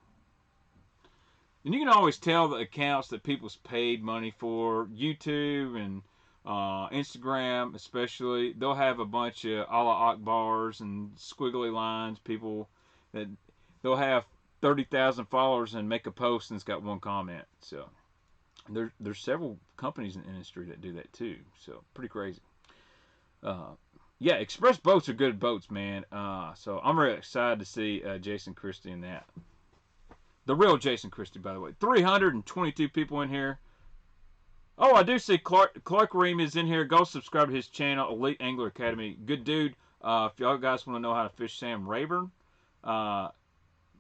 And you can always tell the accounts that people's paid money for. YouTube and Instagram especially, they'll have a bunch of Allah Akbars and squiggly lines. People that they'll have 30,000 followers and make a post and it's got one comment. So there's several companies in the industry that do that too. So pretty crazy. Yeah, Express boats are good boats, man. So I'm really excited to see Jason Christie in that. The real Jason Christie, by the way. 322 people in here. Oh, I do see Clark Ream is in here. Go subscribe to his channel, Elite Angler Academy. Good dude. If y'all guys want to know how to fish Sam Rayburn,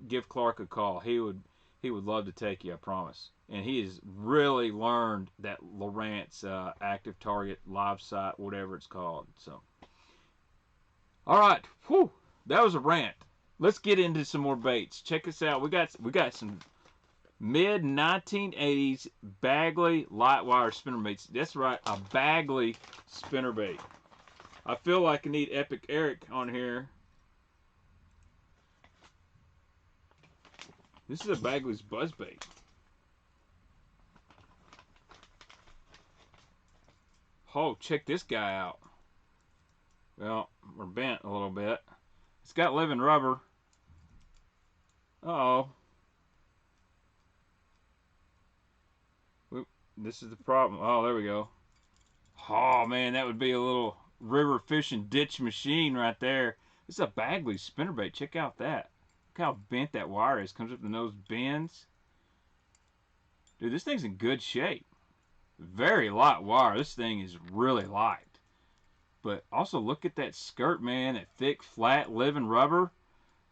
give Clark a call. He would love to take you, I promise. And he has really learned that Lowrance active target live site, whatever it's called. So, all right, whew, that was a rant. Let's get into some more baits. Check this out. We got some mid 1980s Bagley light wire spinnerbaits. That's right, a Bagley spinnerbait. I feel like I need Epic Eric on here. This is a Bagley's buzzbait. Oh, check this guy out. Well, we're bent a little bit. It's got living rubber. Uh-oh. Oop, this is the problem. Oh, there we go. Oh, man, that would be a little river fishing ditch machine right there. This is a Bagley spinnerbait. Check out that. Look how bent that wire is. Comes up the nose, bends. Dude, this thing's in good shape. Very light wire. This thing is really light. But also look at that skirt, man. That thick, flat, living rubber.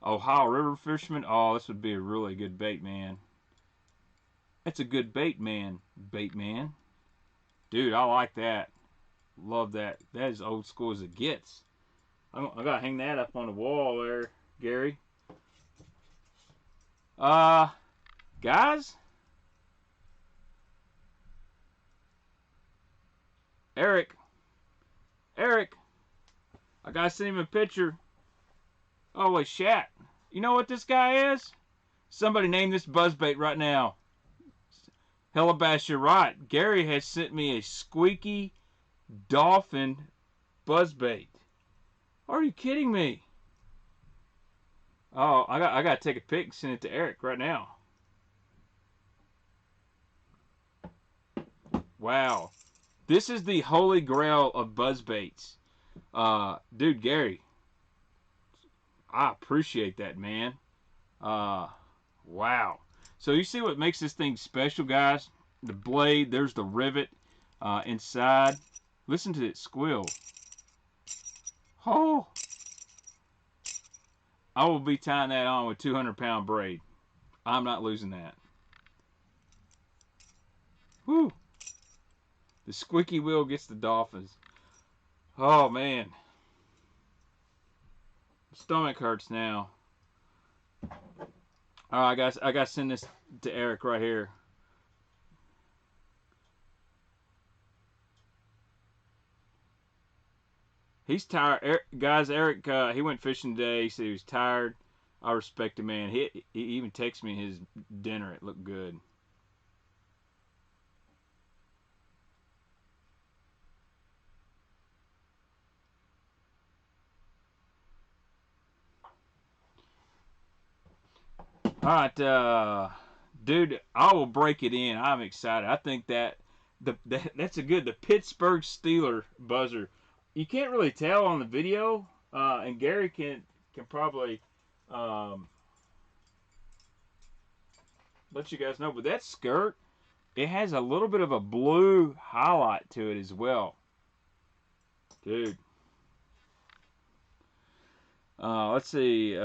Ohio River fisherman. Oh, this would be a really good bait, man. That's a good bait, man. Bait, man. Dude, I like that. Love that. That is old school as it gets. I gotta hang that up on the wall there, Gary. Guys? Eric, I gotta send him a picture. Oh, wait, Shat. You know what this guy is? Somebody name this buzzbait right now. Hildebrandt, you're right. Gary has sent me a squeaky dolphin buzzbait. Are you kidding me? Oh, I gotta take a pic and send it to Eric right now. Wow. This is the holy grail of buzzbaits. Dude, Gary, I appreciate that, man. Wow. So you see what makes this thing special, guys? The blade, there's the rivet inside. Listen to it squeal. Oh. I will be tying that on with 200-pound braid. I'm not losing that. Whew. The squeaky wheel gets the dolphins. Oh, man. Stomach hurts now. Alright, guys. I got to send this to Eric right here. He's tired. Guys, Eric, he went fishing today. He said he was tired. I respect him, man. He even texted me his dinner. It looked good. All right, dude, I will break it in. I'm excited. I think that's the Pittsburgh Steelers buzzer. You can't really tell on the video, and Gary can probably let you guys know. But that skirt, it has a little bit of a blue highlight to it as well, dude. Let's see.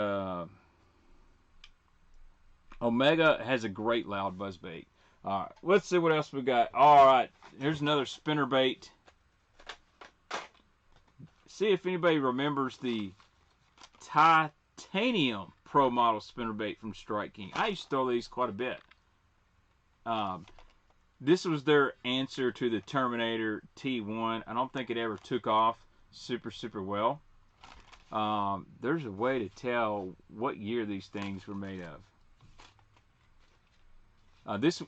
Omega has a great loud buzzbait. All right, let's see what else we got. All right, here's another spinnerbait. See if anybody remembers the titanium pro model spinnerbait from Strike King. I used to throw these quite a bit. This was their answer to the Terminator T1. I don't think it ever took off super super well. There's a way to tell what year these things were made of. This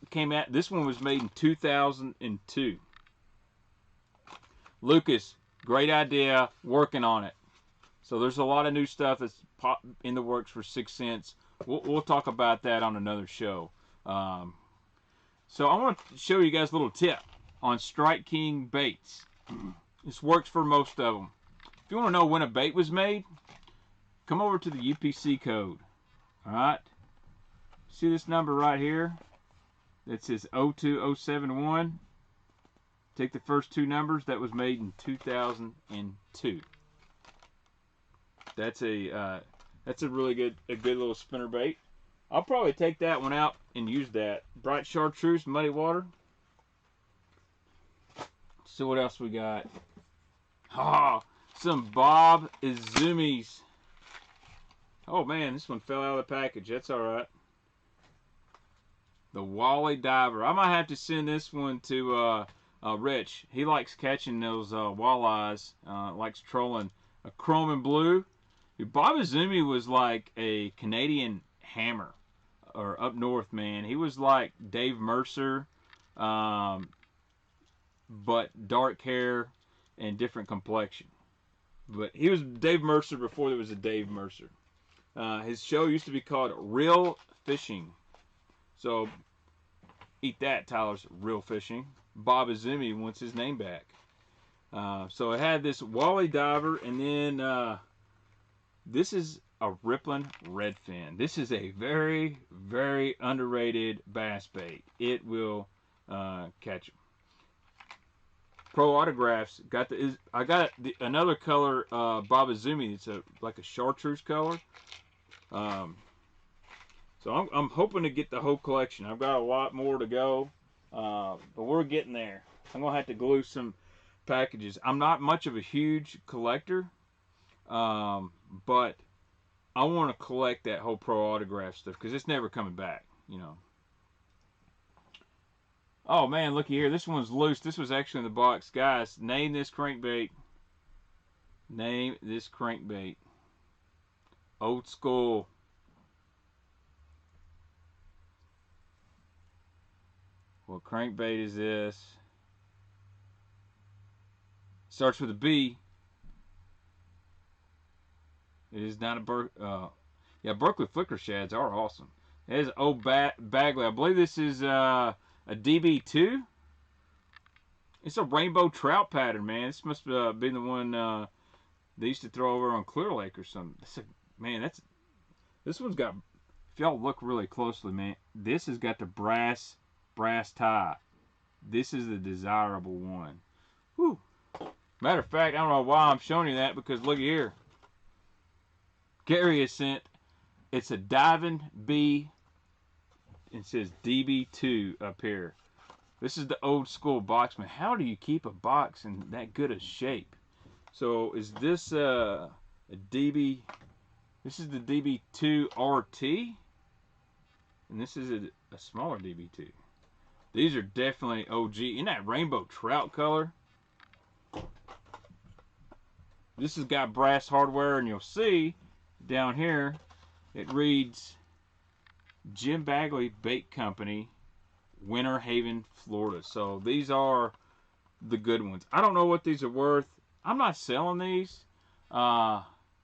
one was made in 2002. Lucas, great idea, working on it. So there's a lot of new stuff that's in the works for 6 cents. We'll talk about that on another show. So I want to show you guys a little tip on Strike King baits. This works for most of them. If you want to know when a bait was made, come over to the UPC code. Alright? See this number right here? That says 02071. Take the first 2 numbers. That was made in 2002. That's a really good little spinner bait. I'll probably take that one out and use that. Bright chartreuse, muddy water. So what else we got? Oh, some Bob Izumi's. Oh man, this one fell out of the package. That's alright. The Wally Diver. I might have to send this one to Rich. He likes catching those walleyes. Likes trolling a chrome and blue. Bob Izumi was like a Canadian hammer. Or up north, man. He was like Dave Mercer, but dark hair and different complexion. But he was Dave Mercer before there was a Dave Mercer. His show used to be called Real Fishing. So, eat that, Tyler's Real Fishing. Bob Izumi wants his name back. So it had this Wally Diver, and then this is a rippling redfin. This is a very, very underrated bass bait. It will catch them. Pro Autographs got I got another color Bob Izumi. It's like a chartreuse color. So I'm hoping to get the whole collection. I've got a lot more to go, but we're getting there. I'm gonna have to glue some packages. I'm not much of a huge collector, but I want to collect that whole Pro Autograph stuff because it's never coming back, you know. Oh man, looky here. This one's loose. This was actually in the box. Guys, name this crankbait. Name this crankbait. Old school. What crankbait is this? Starts with a B. It is not a yeah, Berkeley flicker shads are awesome. There's old Bagley. I believe this is a DB2. It's a rainbow trout pattern, man. This must have been the one they used to throw over on Clear Lake or something. Man, this one's got. If y'all look really closely, man, this has got the brass tie. This is the desirable one. Whew. Matter of fact, I don't know why I'm showing you that because look here. Gary has sent. It's a diving B. It says DB2 up here. This is the old school box, man. How do you keep a box in that good a shape? So is this a DB? This is the DB2 RT, and this is a smaller DB2. These are definitely OG. In that rainbow trout color. This has got brass hardware, and you'll see down here it reads Jim Bagley Bait Company, Winter Haven, Florida. So these are the good ones. I don't know what these are worth. I'm not selling these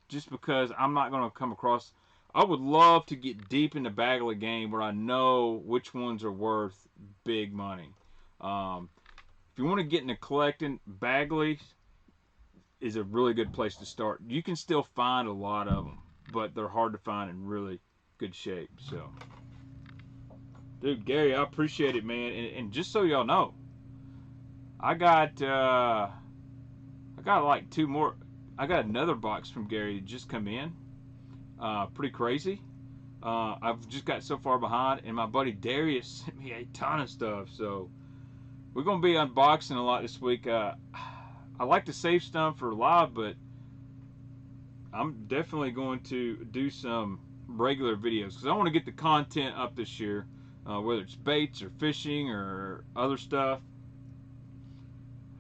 just because I'm not going to come across. I would love to get deep in the Bagley game where I know which ones are worth big money. If you want to get into collecting, Bagley is a really good place to start. You can still find a lot of them, but they're hard to find in really good shape. So, dude, Gary, I appreciate it, man. And just so y'all know, I got like 2 more. I got another box from Gary that just come in. Pretty crazy. I've just got so far behind, and my buddy Darius sent me a ton of stuff. So we're gonna be unboxing a lot this week. I like to save stuff for live, but I'm definitely going to do some regular videos because I want to get the content up this year, whether it's baits or fishing or other stuff.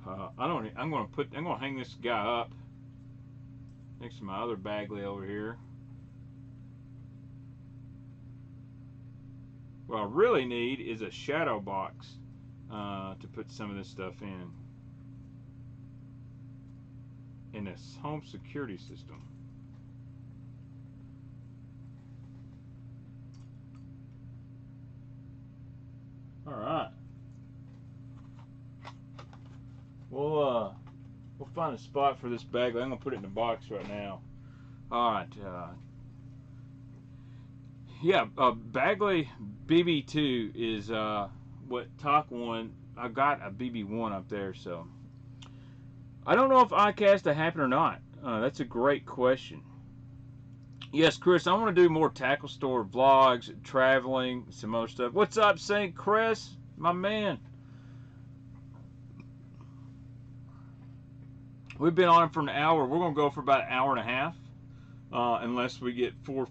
I'm gonna hang this guy up next to my other Bagley over here. What I really need is a shadow box to put some of this stuff in this home security system. All right. We'll find a spot for this Bagley. I'm gonna put it in the box right now. All right. Yeah, Bagley BB2 is what Talk One. I got a BB1 up there, so I don't know if iCast will happen or not. That's a great question. Yes, Chris, I want to do more tackle store vlogs, traveling, some other stuff. What's up, St. Chris, my man? We've been on for an hour. We're going to go for about an hour and a half, unless we get 400 or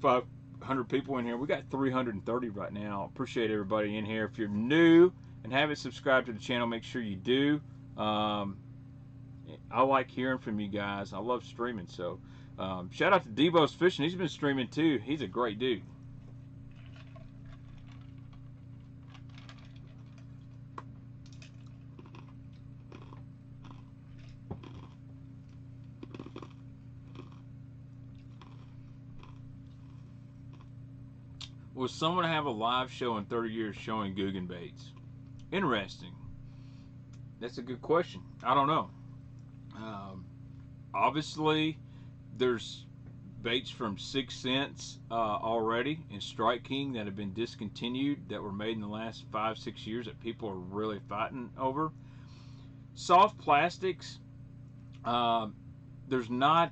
500 people in here. We got 330 right now. Appreciate everybody in here. If you're new and haven't subscribed to the channel, make sure you do. I like hearing from you guys. I love streaming. So shout out to Devo's Fishing. He's been streaming too. He's a great dude. Will someone have a live show in 30 years showing Guggen baits? Interesting. That's a good question. I don't know. Obviously, there's baits from 6 cents already in Strike King that have been discontinued that were made in the last 5-6 years that people are really fighting over. Soft plastics, there's not,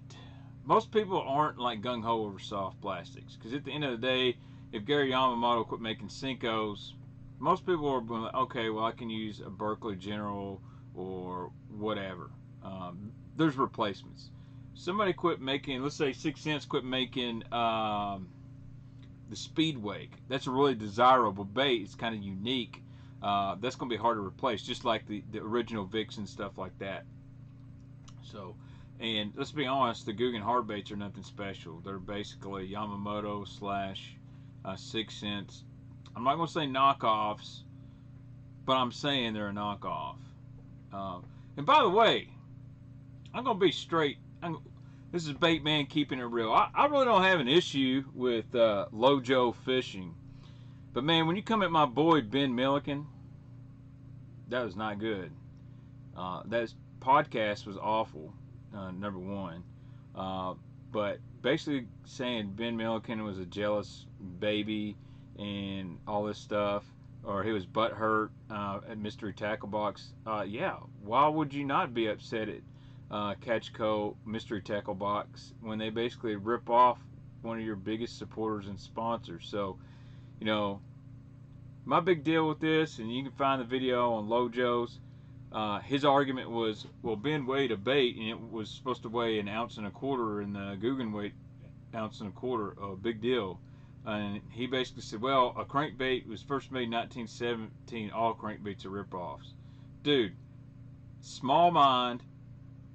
most people aren't like gung-ho over soft plastics because at the end of the day, if Gary Yamamoto quit making Senkos, most people are going, okay, well, I can use a Berkeley General or whatever. There's replacements. Somebody quit making, let's say 6 cents quit making the Speedwake. That's a really desirable bait. It's kind of unique. That's going to be hard to replace, just like the original Vicks and stuff like that. So, and let's be honest, the Guggen hard baits are nothing special. They're basically Yamamoto slash 6 cents. I'm not going to say knockoffs, but I'm saying they're a knockoff. And by the way, I'm going to be straight. This is Baitman keeping it real. I really don't have an issue with Lojo fishing. But man, when you come at my boy Ben Milliken, that was not good. That podcast was awful, number one. But basically saying Ben Milliken was a jealous baby and all this stuff, or he was butthurt at Mystery Tackle Box. Yeah, why would you not be upset at Catch Co. Mystery Tackle Box when they basically rip off one of your biggest supporters and sponsors? So, you know, my big deal with this, and you can find the video on Lojo's, his argument was, well, Ben weighed a bait and it was supposed to weigh 1.25 ounces and the Guggen weighed 1.25 ounces, a big deal. And he basically said, well, a crankbait was first made in 1917, all crankbaits are rip-offs. Dude, small mind,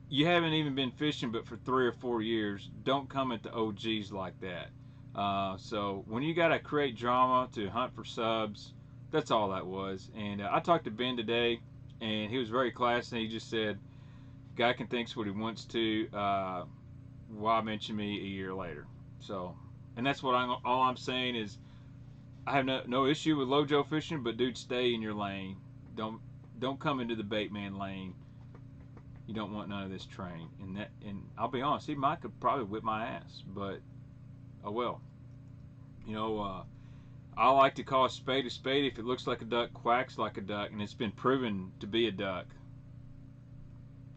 you haven't even been fishing but for 3 or 4 years. Don't come at the OGs like that. So when you got to create drama to hunt for subs, that's all that was. And I talked to Ben today, and he was very classy. He just said, guy can think what he wants to. Why mention me a year later? So, and that's what all I'm saying is, I have no issue with Lojo fishing, but dude, stay in your lane. Don't come into the Baitman lane. You don't want none of this train. And I'll be honest, he might could probably whip my ass, but oh well. You know, I like to call a spade a spade. If it looks like a duck, quacks like a duck, and it's been proven to be a duck,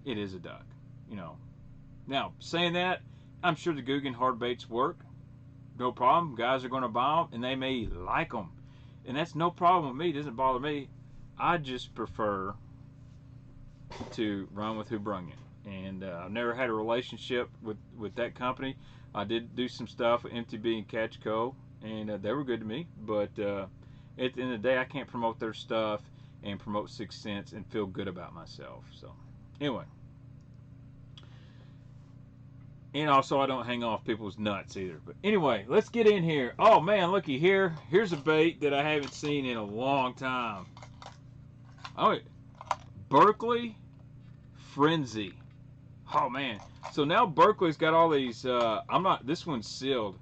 it is a duck. You know. Now, saying that, I'm sure the Guggen hard baits work. No problem. Guys are going to buy them, and they may like them. And that's no problem with me. It doesn't bother me. I just prefer to run with who brung you. and I've never had a relationship with that company. I did do some stuff with MTB and Catch Co, and they were good to me. But at the end of the day, I can't promote their stuff and promote 6 Cents and feel good about myself. So anyway, and also I don't hang off people's nuts either. But anyway, let's get in here. Oh man, looky here. Here's a bait that I haven't seen in a long time. Oh, Berkeley Frenzy. Oh man, so now Berkeley's got all these. This one's sealed.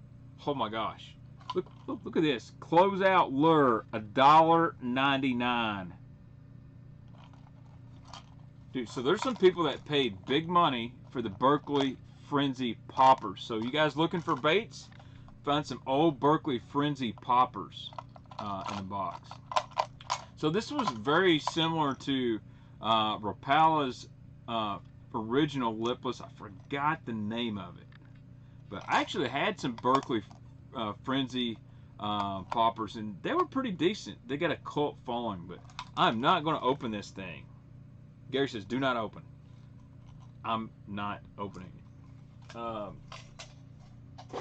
Oh my gosh, look at this. Closeout lure, $1.99. Dude, so there's some people that paid big money for the Berkeley Frenzy poppers. So you guys looking for baits? Found some old Berkeley Frenzy poppers in the box. So this was very similar to Rapala's original Lipless. I forgot the name of it, but I actually had some Berkeley Frenzy poppers, and they were pretty decent. They got a cult following, but I'm not going to open this thing. Gary says, "Do not open." I'm not opening it. So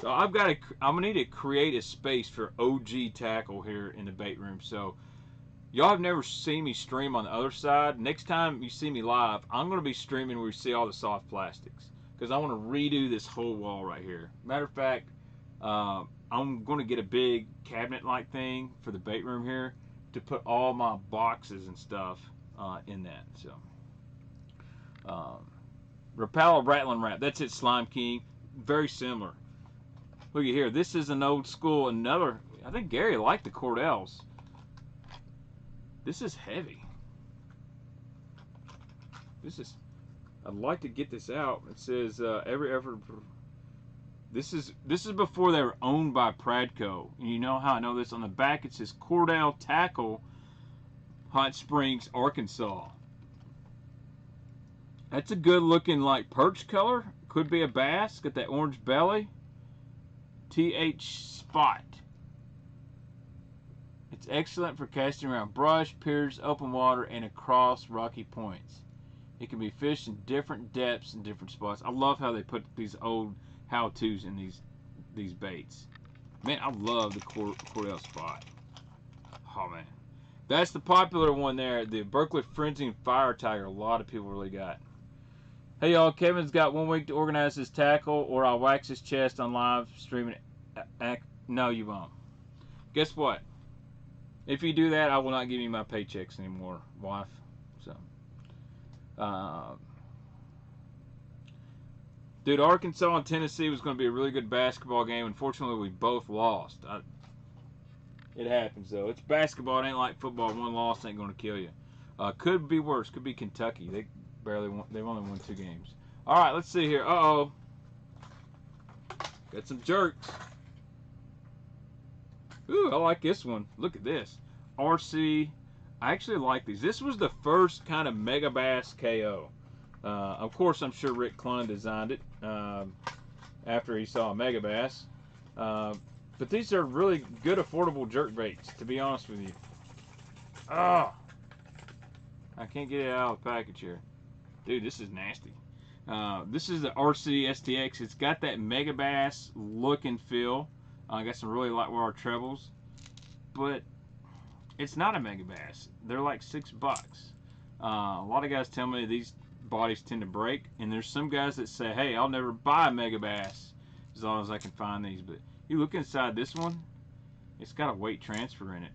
I'm gonna need to create a space for OG tackle here in the bait room. So y'all have never seen me stream on the other side. Next time you see me live, I'm going to be streaming where you see all the soft plastics, because I want to redo this whole wall right here. Matter of fact, I'm going to get a big cabinet-like thing for the bait room here to put all my boxes and stuff in that. So, Rapala Rattling Wrap. That's it, Slime King. Very similar. Look at here. This is an old school. Another. I think Gary liked the Cordells. This is heavy. I'd like to get this out. It says every effort. This is before they were owned by Pradco. And you know how I know this? On the back it says Cordell Tackle, Hot Springs, Arkansas. That's a good looking like perch color. Could be a bass. Got that orange belly. TH Spot. It's excellent for casting around brush, piers, open water, and across rocky points. It can be fished in different depths and different spots. I love how they put these old how-tos in these baits. Man, I love the Cordell Spot. Oh man, that's the popular one there. The Berkeley Frenzy and Fire Tiger. A lot of people really got. Hey y'all, Kevin's got 1 week to organize his tackle, or I'll wax his chest on live streaming. No, you won't. Guess what? If you do that, I will not give you my paychecks anymore, wife. So, dude, Arkansas and Tennessee was going to be a really good basketball game. Unfortunately, we both lost. It happens though. It's basketball. It ain't like football. One loss ain't going to kill you. Could be worse. Could be Kentucky. They barely won. They've only won 2 games. All right, let's see here. Uh-oh. Got some jerks. Ooh, I like this one. Look at this. RC. I actually like these. This was the first kind of Mega Bass KO. Of course, I'm sure Rick Clunn designed it after he saw Mega Bass. But these are really good, affordable jerk baits, to be honest with you. Oh, I can't get it out of the package here. Dude, this is nasty. This is the RC STX. It's got that Mega Bass look and feel. I got some really light wire trebles, but it's not a Mega Bass. They're like $6. A lot of guys tell me these bodies tend to break, and there's some guys that say, hey, I'll never buy a Mega Bass as long as I can find these. But you look inside this one, it's got a weight transfer in it,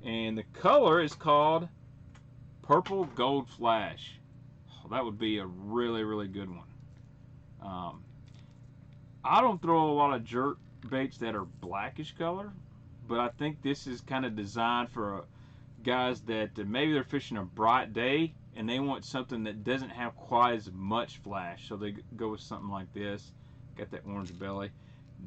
and the color is called Purple Gold Flash. Oh, that would be a really, really good one. I don't throw a lot of jerk baits that are blackish color, but I think this is kind of designed for guys that maybe they're fishing a bright day and they want something that doesn't have quite as much flash, so they go with something like this. Got that orange belly.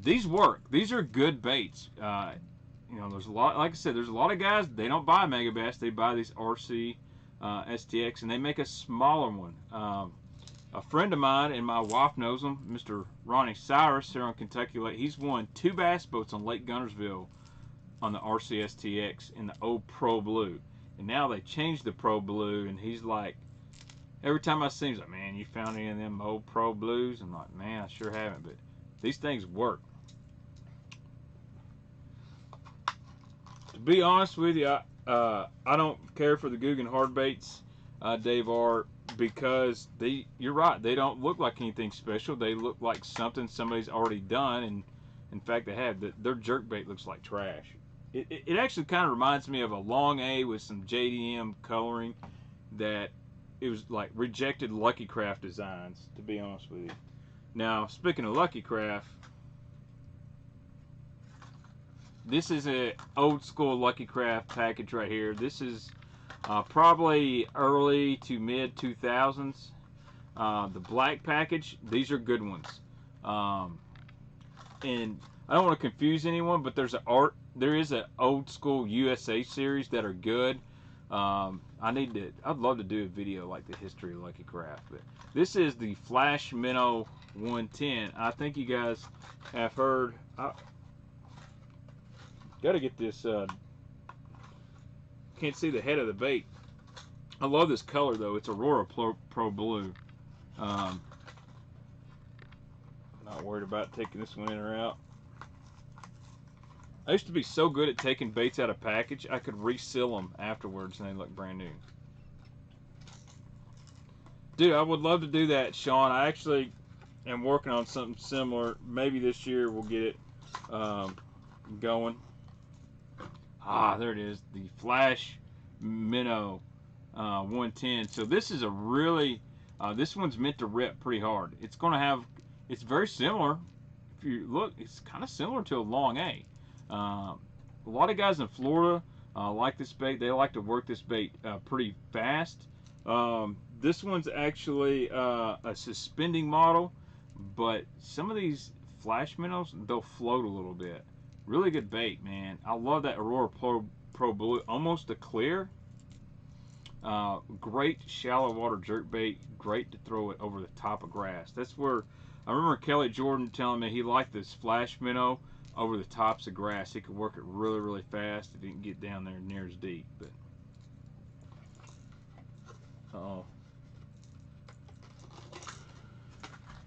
These work. These are good baits. You know, there's a lot, like I said, there's a lot of guys, they don't buy Mega Bass, they buy these RC STX, and they make a smaller one. A friend of mine, and my wife knows him, Mr. Ronnie Cyrus here on Kentucky Lake. He's won 2 bass boats on Lake Guntersville on the RCSTX in the old Pro Blue. And now they changed the Pro Blue, and he's like Every time I see him, he's like, man, you found any of them old Pro Blues? I'm like, man, I sure haven't, but these things work. To be honest with you, I don't care for the Guggen hard baits, Dave R, because you're right, they don't look like anything special. They look like something somebody's already done, and in fact they have. Their jerkbait looks like trash. It actually kind of reminds me of a long A with some JDM coloring that it was like rejected Lucky Craft designs, to be honest with you. Now, speaking of Lucky Craft, this is an old school Lucky Craft package right here. This is probably early to mid 2000s. The black package, these are good ones. And I don't want to confuse anyone, but there is an old school USA series that are good. I'd love to do a video like the history of Lucky Craft, but this is the Flash Minnow 110. I think you guys have heard. Gotta get this. Can't see the head of the bait. I love this color though. It's Aurora Pro Blue. Not worried about taking this one in or out. I used to be so good at taking baits out of package, I could reseal them afterwards and they look brand new. Dude, I would love to do that, Sean. I actually am working on something similar. Maybe this year we'll get it going. There it is, the Flash Minnow 110. So this is a really, this one's meant to rip pretty hard. It's very similar. If you look, it's kind of similar to a long A. A lot of guys in Florida like this bait. They like to work this bait pretty fast. This one's actually a suspending model, but some of these Flash minnows, they'll float a little bit. Really good bait, man. I love that Aurora Pro Blue, almost a clear. Great shallow water jerk bait. Great to throw it over the top of grass. That's where I remember Kelly Jordan telling me he liked this Flash minnow over the tops of grass. He could work it really, really fast. It didn't get down there near as deep. But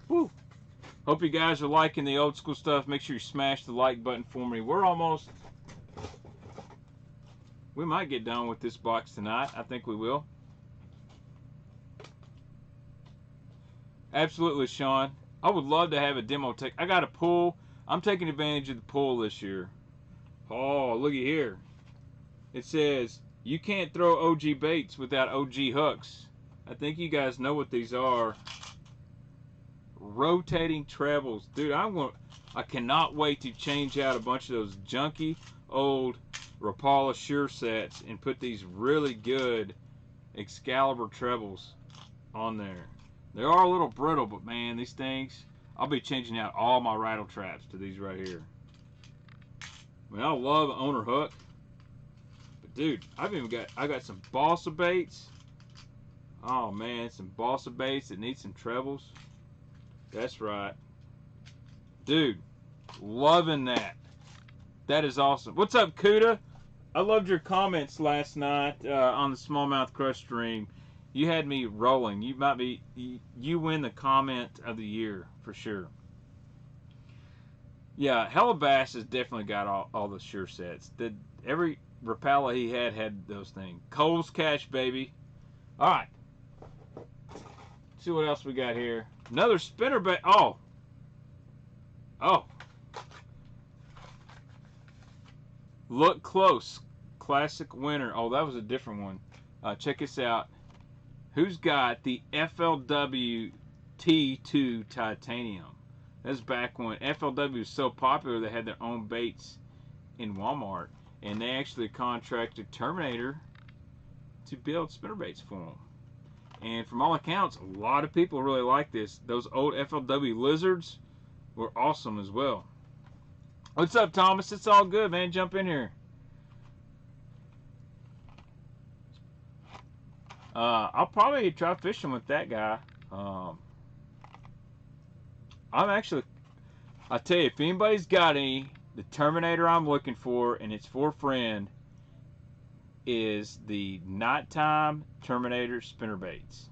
woo. Hope you guys are liking the old school stuff. Make sure you smash the like button for me. We might get done with this box tonight. I think we will. Absolutely, Sean. I would love to have a demo take. I got a pool. I'm taking advantage of the pool this year. Oh, looky here. It says, you can't throw OG baits without OG hooks. I think you guys know what these are. Rotating trebles. Dude, I cannot wait to change out a bunch of those junky old Rapala Sure sets and put these really good Excalibur trebles on there. They are a little brittle, but man, these things, I'll be changing out all my rattle traps to these right here. I mean, I love an owner hook, but dude, I got some balsa baits. Oh man, some balsa baits that need some trebles. That's right. Dude, loving that. That is awesome. What's up, Kuda? I loved your comments last night on the Smallmouth Crush stream. You had me rolling. You win the comment of the year for sure. Yeah, Helibass has definitely got all the Sure sets. Every Rapala he had those things. Cole's Cash, baby. All right. Let's see what else we got here. Another spinnerbait. Oh. Look close. Classic winner. Oh, that was a different one. Check this out. Who's got the FLW T2 Titanium? That's back when FLW was so popular they had their own baits in Walmart. And they actually contracted Terminator to build spinnerbaits for them. And from all accounts, a lot of people really like this. Those old FLW lizards were awesome as well. What's up, Thomas? It's all good, man. Jump in here. I'll probably try fishing with that guy. I'll tell you, if anybody's got any, the Terminator I'm looking for, and it's for a friend, is the nighttime Terminator spinnerbaits.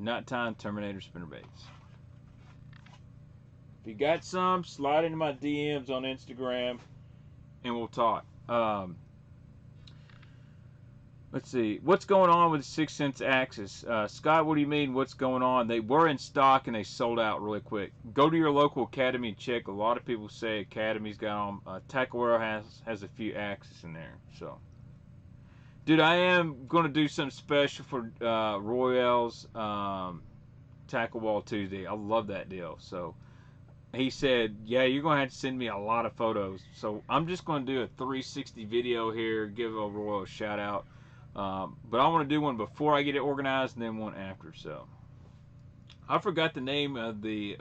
nighttime Terminator spinnerbaits. If you got some, slide into my DMs on Instagram and we'll talk. Let's see. What's going on with the 6 cents axis? Scott, what do you mean what's going on? They were in stock and they sold out really quick. Go to your local Academy and check. A lot of people say Academy's got them. Tackle World has a few axis in there. So, dude, I am going to do something special for Royale's Tackle Wall Tuesday. I love that deal. So, he said, yeah, you're going to have to send me a lot of photos. So, I'm just going to do a 360 video here, give Royal a shout out. But I want to do one before I get it organized and then one after. So I forgot the name of the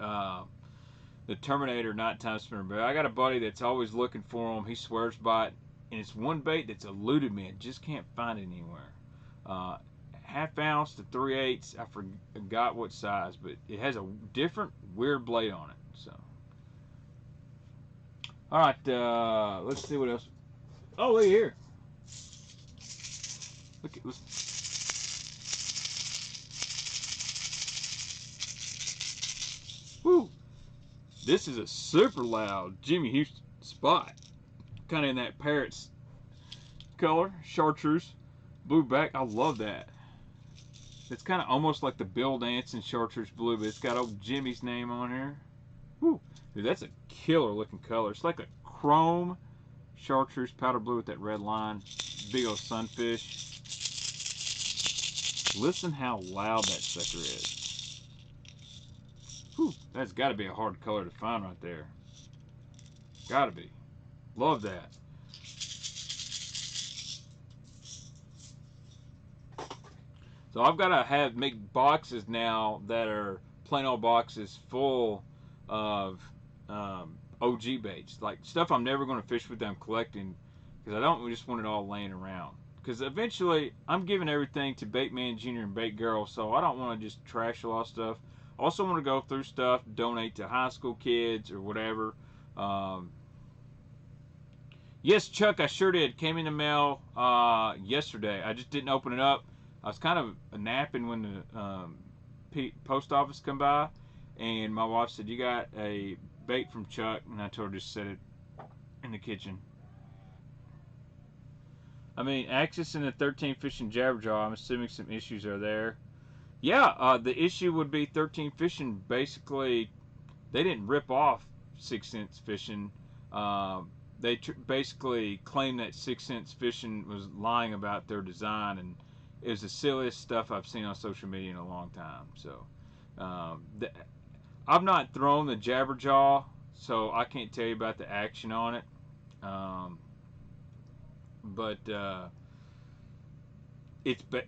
Terminator nighttime spinnerbait. I got a buddy that's always looking for them. He swears by it, and it's one bait that's eluded me. I just can't find it anywhere. Half ounce to 3/8. I forgot what size, but it has a different weird blade on it. So all right, let's see what else. Oh, look here. Look at this. Woo! This is a super loud Jimmy Houston spot. Kind of in that parrot's color. Chartreuse. Blue back. I love that. It's kind of almost like the Bill Dancing chartreuse blue, but it's got old Jimmy's name on here. Woo! Dude, that's a killer looking color. It's like a chrome chartreuse powder blue with that red line. Big old sunfish. Listen how loud that sucker is. Whew, that's got to be a hard color to find right there. Got to be. Love that. So I've got to make boxes now that are plain old boxes full of OG baits. Like stuff I'm never going to fish with that I'm collecting because I don't just want it all laying around. Because eventually, I'm giving everything to Baitman Jr. and BaitGirl, so I don't want to just trash a lot of stuff. I also want to go through stuff, donate to high school kids or whatever. Yes, Chuck, I sure did. Came in the mail yesterday. I just didn't open it up. I was kind of napping when the post office come by, and my wife said, you got a bait from Chuck, and I told her to set it in the kitchen. I mean, axis and the 13 fishing jabberjaw, I'm assuming some issues are there. Yeah, the issue would be 13 fishing. Basically, they didn't rip off 6 cents fishing. They basically claimed that 6 cents fishing was lying about their design, and it was the silliest stuff I've seen on social media in a long time. So, I've not thrown the jabberjaw, so I can't tell you about the action on it. But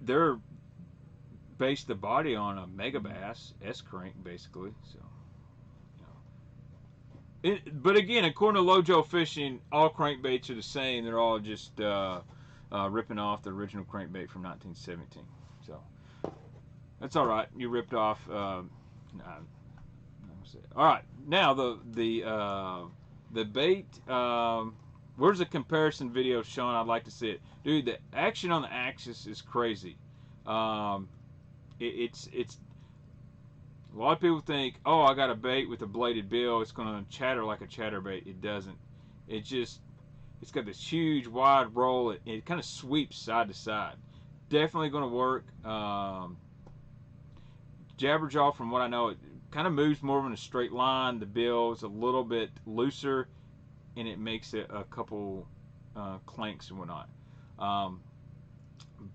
they're based the body on a mega bass S crank basically. So, you know. But again, according to Lojo Fishing, all crankbaits are the same. They're all just ripping off the original crankbait from 1917. So that's all right. You ripped off. All right, now the bait. Where's the comparison video, Sean? I'd like to see it. Dude, the action on the axis is crazy. It's a lot of people think, oh, I got a bait with a bladed bill, it's going to chatter like a chatterbait. It doesn't. It's got this huge wide roll. It kind of sweeps side to side. Definitely going to work. Jabberjaw, from what I know, it kind of moves more in a straight line. The bill is a little bit looser, and it makes it a couple clanks and whatnot.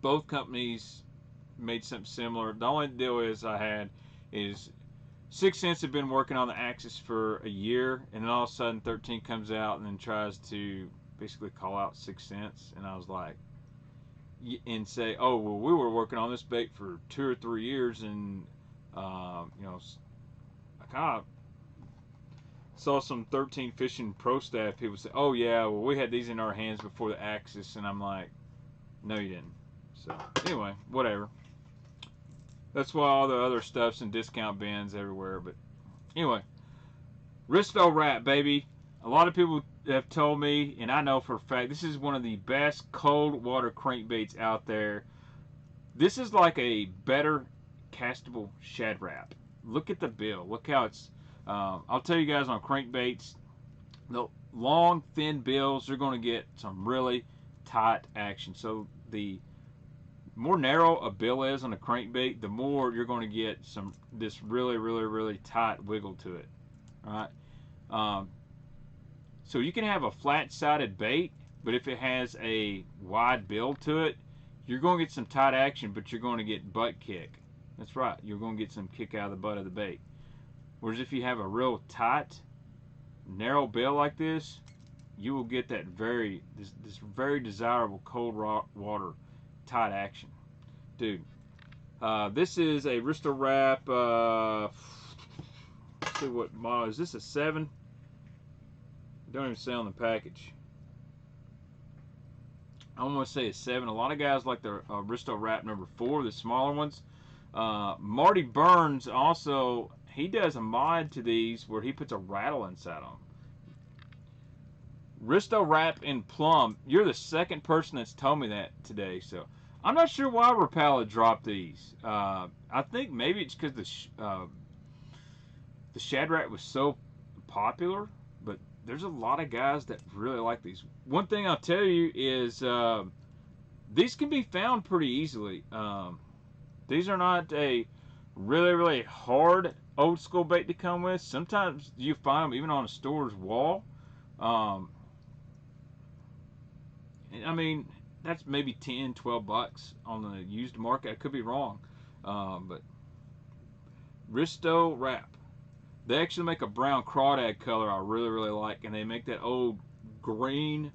Both companies made something similar. The only deal is 6 cents had been working on the axis for a year, and then all of a sudden 13 comes out and then tries to basically call out 6 cents, and I was like, and say, oh, well, we were working on this bait for 2 or 3 years, and you know, I kind of saw some 13 fishing pro staff people say, oh yeah, well, we had these in our hands before the axis, and I'm like, no, you didn't. So anyway, whatever. That's why all the other stuff's in discount bins everywhere. But anyway, Risto Rat, baby. A lot of people have told me, and I know for a fact, this is one of the best cold water crankbaits out there. This is like a better castable Shad Rap. Look at the bill. Look how it's. I'll tell you guys on crankbaits, the long, thin bills, they're going to get some really tight action. So the more narrow a bill is on a crankbait, the more you're going to get this really tight wiggle to it. All right. So you can have a flat-sided bait, but if it has a wide bill to it, you're going to get some tight action, but you're going to get butt kick. That's right. You're going to get some kick out of the butt of the bait. Whereas if you have a real tight, narrow bill like this, you will get that this very desirable cold water tight action. Dude, this is a Risto Wrap. Let's see what model is this? A 7? Don't even say on the package. I want to say a 7. A lot of guys like the Risto Wrap number 4, the smaller ones. Marty Burns also, he does a mod to these where he puts a rattle inside them. Risto Wrap in Plum, you're the second person that's told me that today, so I'm not sure why Rapala dropped these. I think maybe it's because the Shad Rap was so popular, but there's a lot of guys that really like these. One thing I'll tell you is these can be found pretty easily. These are not a really hard old school bait to come with. Sometimes you find them even on a store's wall. I mean, that's maybe 10, 12 bucks on the used market. I could be wrong. But Risto Wrap. They actually make a brown crawdad color I really like, and they make that old green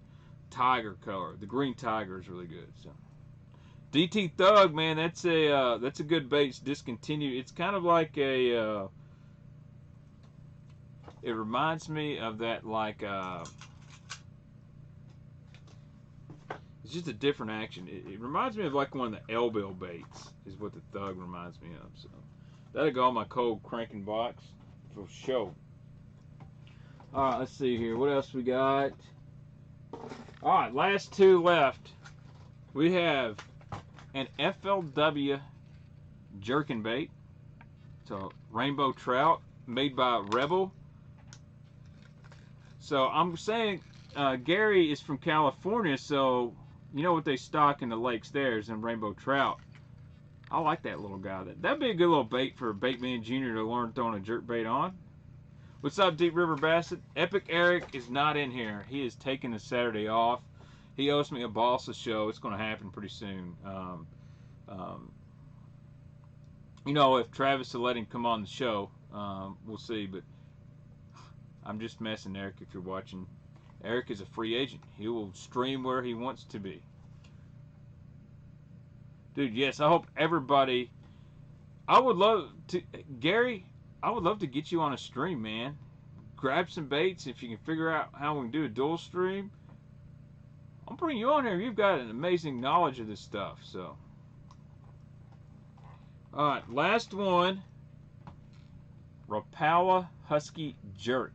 tiger color. The green tiger is really good. So DT Thug, man, that's a good bait. It's discontinued. It's kind of like a it reminds me of that, like it's just a different action. It reminds me of like one of the L-bill baits is what the Thug reminds me of. So that'll go on my cold cranking box for sure. All right, let's see here. What else we got? All right, last two left. We have an FLW jerkbait. It's a rainbow trout made by Rebel. So I'm saying Gary is from California, so you know what they stock in the lakes there is in rainbow trout. I like that little guy. That'd be a good little bait for Baitman Jr. to learn throwing a jerkbait on. What's up, Deep River Bassett? Epic Eric is not in here. He is taking the Saturday off. He owes me a balsa show. It's going to happen pretty soon. You know, if Travis will let him come on the show, we'll see. But I'm just messing, Eric, if you're watching. Eric is a free agent. He will stream where he wants to be. Dude, yes, I hope everybody... I would love to... Gary, I would love to get you on a stream, man. Grab some baits. If you can figure out how we can do a dual stream, I'll bring you on here. You've got an amazing knowledge of this stuff, so... Alright, last one. Rapala Husky Jerk.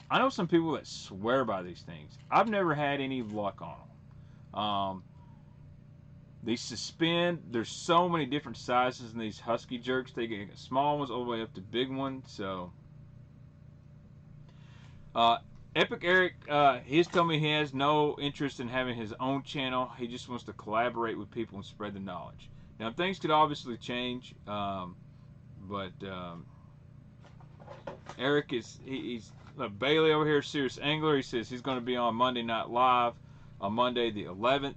I know some people that swear by these things. I've never had any luck on them. They suspend. There's so many different sizes in these Husky Jerks. They get small ones all the way up to big ones. So, Epic Eric, he's told me he has no interest in having his own channel. He just wants to collaborate with people and spread the knowledge. Now, things could obviously change, but Eric he's Bailey over here, Serious Angler. He says he's going to be on Monday Night Live on Monday the 11th.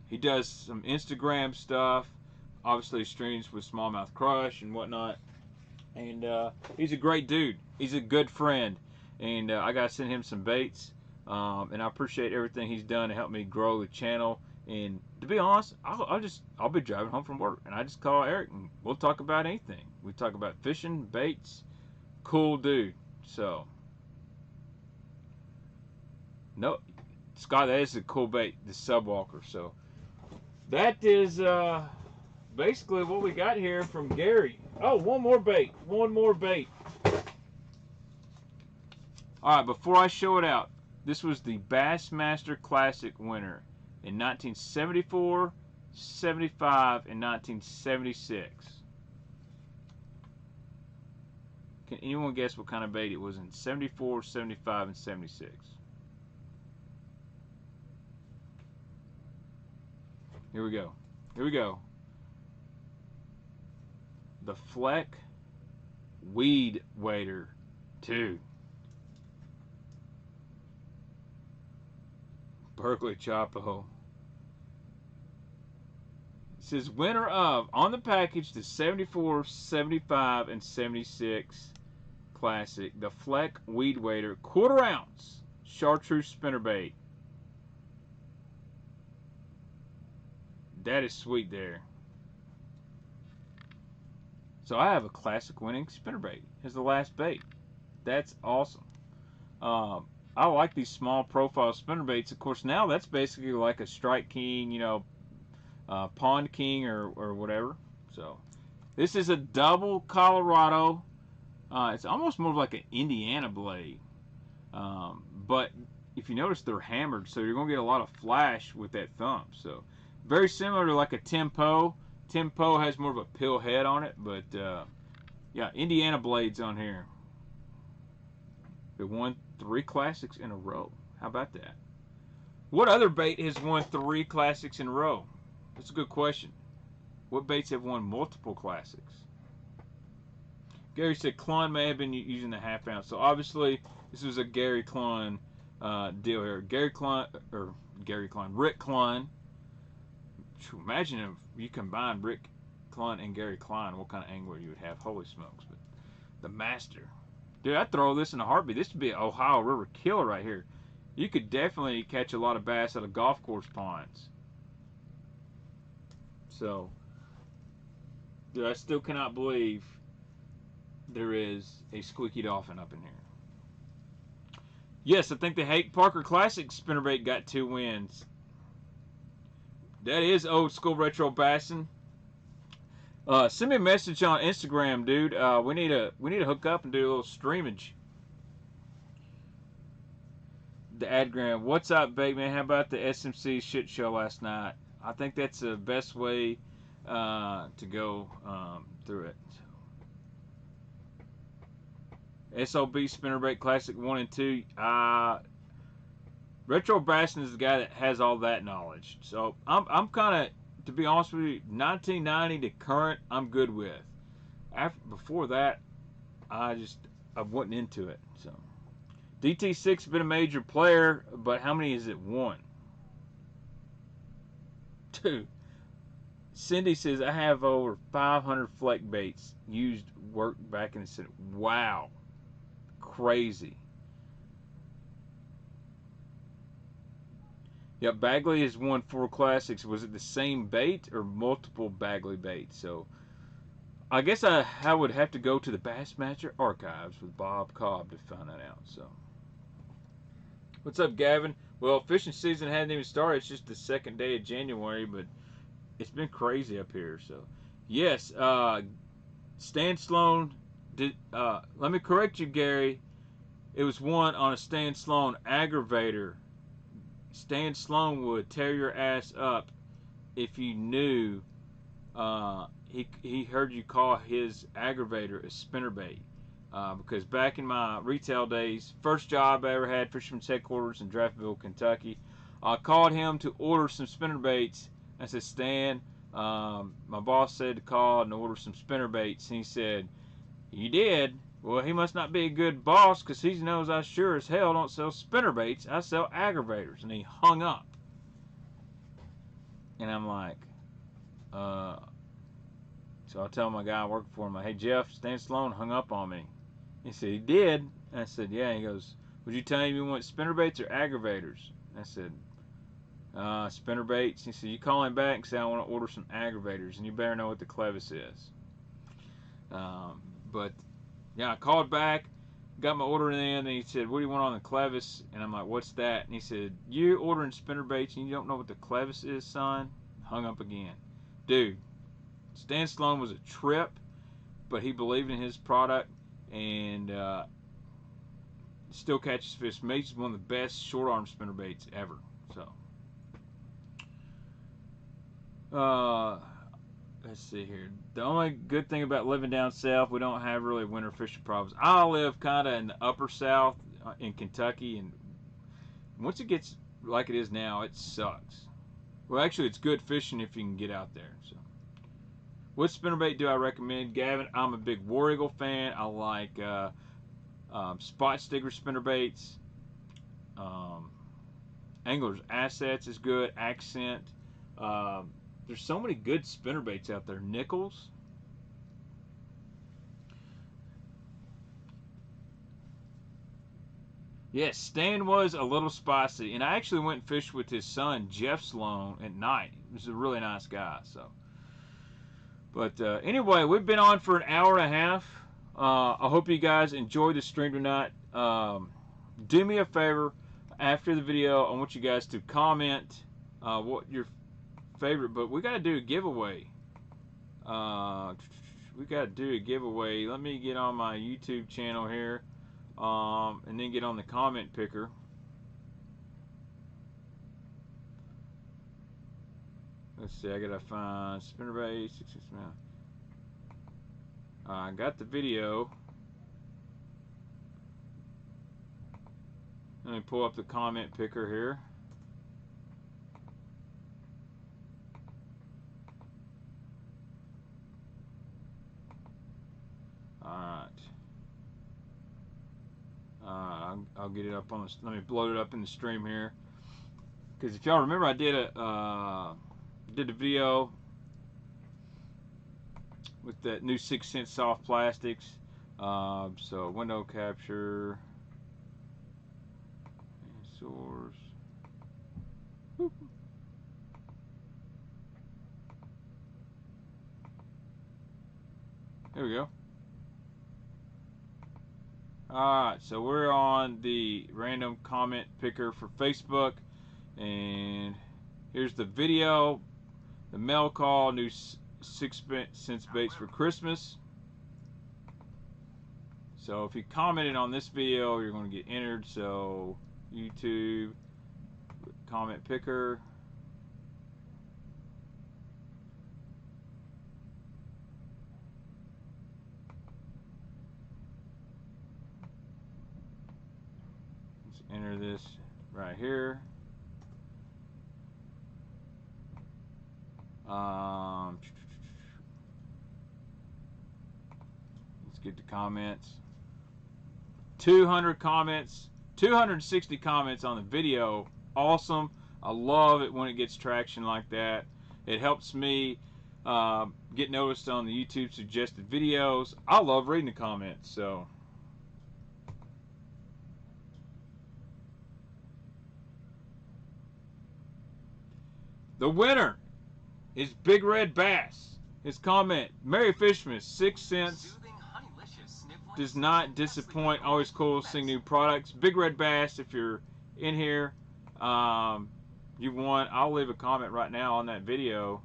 He does some Instagram stuff. Obviously streams with Smallmouth Crush and whatnot. And he's a great dude. He's a good friend. And I got to send him some baits. And I appreciate everything he's done to help me grow the channel. And to be honest, I'll be driving home from work. And I just call Eric and we'll talk about anything. We talk about fishing, baits. Cool dude. So. No, Scott, that is a cool bait. The Subwalker. So. That is basically what we got here from Gary. Oh, one more bait. One more bait. Alright, before I show it out, this was the Bassmaster Classic winner in 1974, 75, and 1976. Can anyone guess what kind of bait it was in 74, 75, and 76? Here we go. Here we go. The Fleck Weed Wader 2. Berkeley Chapo. It says winner of, on the package, the 74, 75, and 76 Classic, the Fleck Weed Wader, 1/4 ounce chartreuse spinnerbait. That is sweet there. So I have a classic winning spinnerbait as the last bait. That's awesome. I like these small profile spinnerbaits. Of course, now that's basically like a Strike King, you know, Pond King or whatever. So this is a double Colorado. It's almost more like an Indiana blade. But if you notice, they're hammered, so you're going to get a lot of flash with that thumb. So very similar to like a Tempo. Tempo has more of a pill head on it, but yeah, Indiana blades on here. They won 3 classics in a row. How about that? What other bait has won 3 classics in a row? That's a good question. What baits have won multiple classics? Gary said Clun may have been using the 1/2 ounce. So obviously this was a Gary Clun deal here. Rick Clun. Imagine if you combine Rick Clun and Gary Klein, what kind of angler you would have. Holy smokes. But the master. Dude, I'd throw this in a heartbeat. This would be an Ohio River killer right here. You could definitely catch a lot of bass out of golf course ponds. So, dude, I still cannot believe there is a squeaky dolphin up in here. Yes, I think the Hake Parker Classic spinnerbait got 2 wins. That is old school retro bassin'. Send me a message on Instagram, dude. We need to hook up and do a little streamage. The Adgram, what's up, Baitman? How about the SMC shit show last night? I think that's the best way to go through it. SOB Spinnerbait Classic 1 and 2. Retro Bassin is the guy that has all that knowledge. So I'm kind of, to be honest with you, 1990 to current, I'm good with. Before that, I wasn't into it. So DT6 has been a major player, but how many has it won? 2. Cindy says I have over 500 fleck baits used work back in the city. Wow, crazy. Yeah, Bagley has won 4 classics. Was it the same bait or multiple Bagley baits? So I guess I would have to go to the Bassmaster archives with Bob Cobb to find that out. So what's up, Gavin? Well, fishing season hadn't even started. It's just the 2nd day of January, but it's been crazy up here. So yes, Stan Sloan did. Let me correct you, Gary. It was won on a Stan Sloan aggravator. Stan Sloan would tear your ass up if you knew he heard you call his aggravator a spinnerbait. Because back in my retail days, first job I ever had, Fisherman's Headquarters in Draftville, Kentucky, I called him to order some spinnerbaits. I said, Stan, my boss said to call and order some spinnerbaits. And he said, you did? Well, he must not be a good boss, because he knows I sure as hell don't sell spinnerbaits. I sell aggravators. And he hung up. And I'm like, so I tell my guy working for him, hey, Jeff, Stan Sloan hung up on me. He said, he did? And I said, yeah. He goes, would you tell him you want spinnerbaits or aggravators? And I said, spinnerbaits. He said, you call him back and say I want to order some aggravators, and you better know what the clevis is. But yeah, I called back, got my order in, and he said, what do you want on the clevis? And I'm like, what's that? And he said, you ordering spinnerbaits and you don't know what the clevis is, son? Hung up again. Dude, Stan Sloan was a trip, but he believed in his product, and still catches fish. Makes one of the best short arm spinnerbaits ever. So let's see here. The only good thing about living down south, we don't have really winter fishing problems. I live kind of in the upper south in Kentucky, and once it gets like it is now, it sucks. Well, actually, it's good fishing if you can get out there. So, what spinnerbait do I recommend, Gavin? I'm a big War Eagle fan. I like spot sticker spinnerbaits. Angler's Assets is good. Accent. There's so many good spinnerbaits out there. Nichols. Yes, Stan was a little spicy, and I actually went and fished with his son Jeff Sloan at night. He was a really nice guy. So, but anyway, we've been on for an hour and a half. I hope you guys enjoyed the stream tonight. Do me a favor, after the video, I want you guys to comment what your favorite. But we got to do a giveaway. We got to do a giveaway. Let me get on my YouTube channel here. And then get on the comment picker. Let's see, I gotta find spinnerbait. I got the video. Let me pull up the comment picker here. Alright. I'll get it up on the. Let me blow it up in the stream here. Because if y'all remember, I did a video with that new 6 cent soft plastics. So window capture, source. Whoop. There we go. Alright, so we're on the random comment picker for Facebook, and here's the video, the mail call, new 6 cents baits for Christmas. So if you commented on this video, you're going to get entered. So YouTube, comment picker. Enter this right here. Let's get the comments. 200 comments, 260 comments on the video. Awesome. I love it when it gets traction like that. It helps me get noticed on the YouTube suggested videos. I love reading the comments. So the winner is Big Red Bass. His comment, Merry Fishmas, 6 cents. Does not disappoint. Always cool seeing new products. Big Red Bass, if you're in here, you won. I'll leave a comment right now on that video.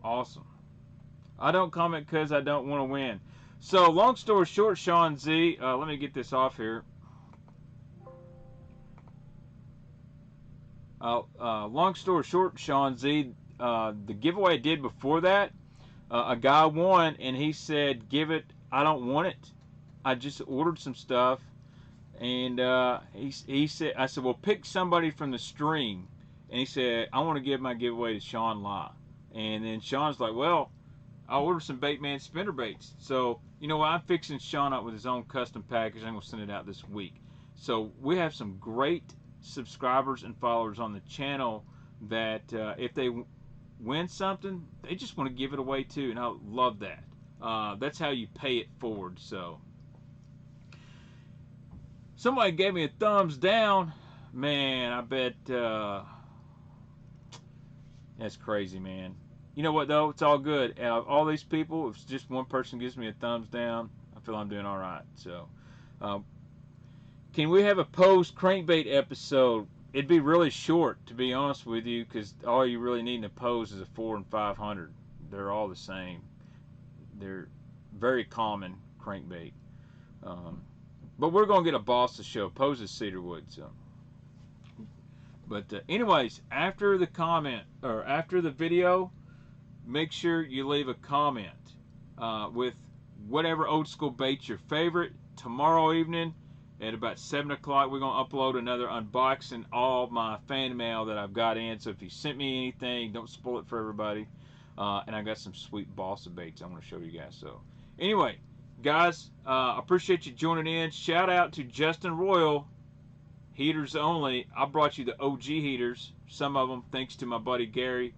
Awesome. I don't comment because I don't want to win. So, long story short, Sean Z, let me get this off here. Long story short, Sean Z, the giveaway I did before that, a guy won, and he said, give it, I don't want it. I just ordered some stuff, and he said, I said, well, pick somebody from the stream. And he said, I want to give my giveaway to Sean La. And then Sean's like, well, I ordered some Baitman spinnerbaits. So, you know what, I'm fixing Sean up with his own custom package. I'm going to send it out this week. So we have some great subscribers and followers on the channel that if they win something, they just want to give it away too, and I love that. That's how you pay it forward. So somebody gave me a thumbs down, man. I bet that's crazy, man. You know what though, it's all good. All these people, if just one person gives me a thumbs down, I feel I'm doing all right. So can we have a posed crankbait episode? It'd be really short, to be honest with you, because all you really need in a pose is a 4 and 500. They're all the same. They're very common crankbait. But we're going to get a boss to show. Pose is cedarwood. So But anyways, after the comment or after the video, make sure you leave a comment with whatever old school bait's your favorite. Tomorrow evening at about 7 o'clock, we're going to upload another unboxing, all my fan mail that I've got in. So if you sent me anything, don't spoil it for everybody. And I got some sweet balsa baits I want to show you guys. So anyway, guys, I appreciate you joining in. Shout out to Justin Royal, Heaters Only. I brought you the OG heaters, some of them thanks to my buddy Gary.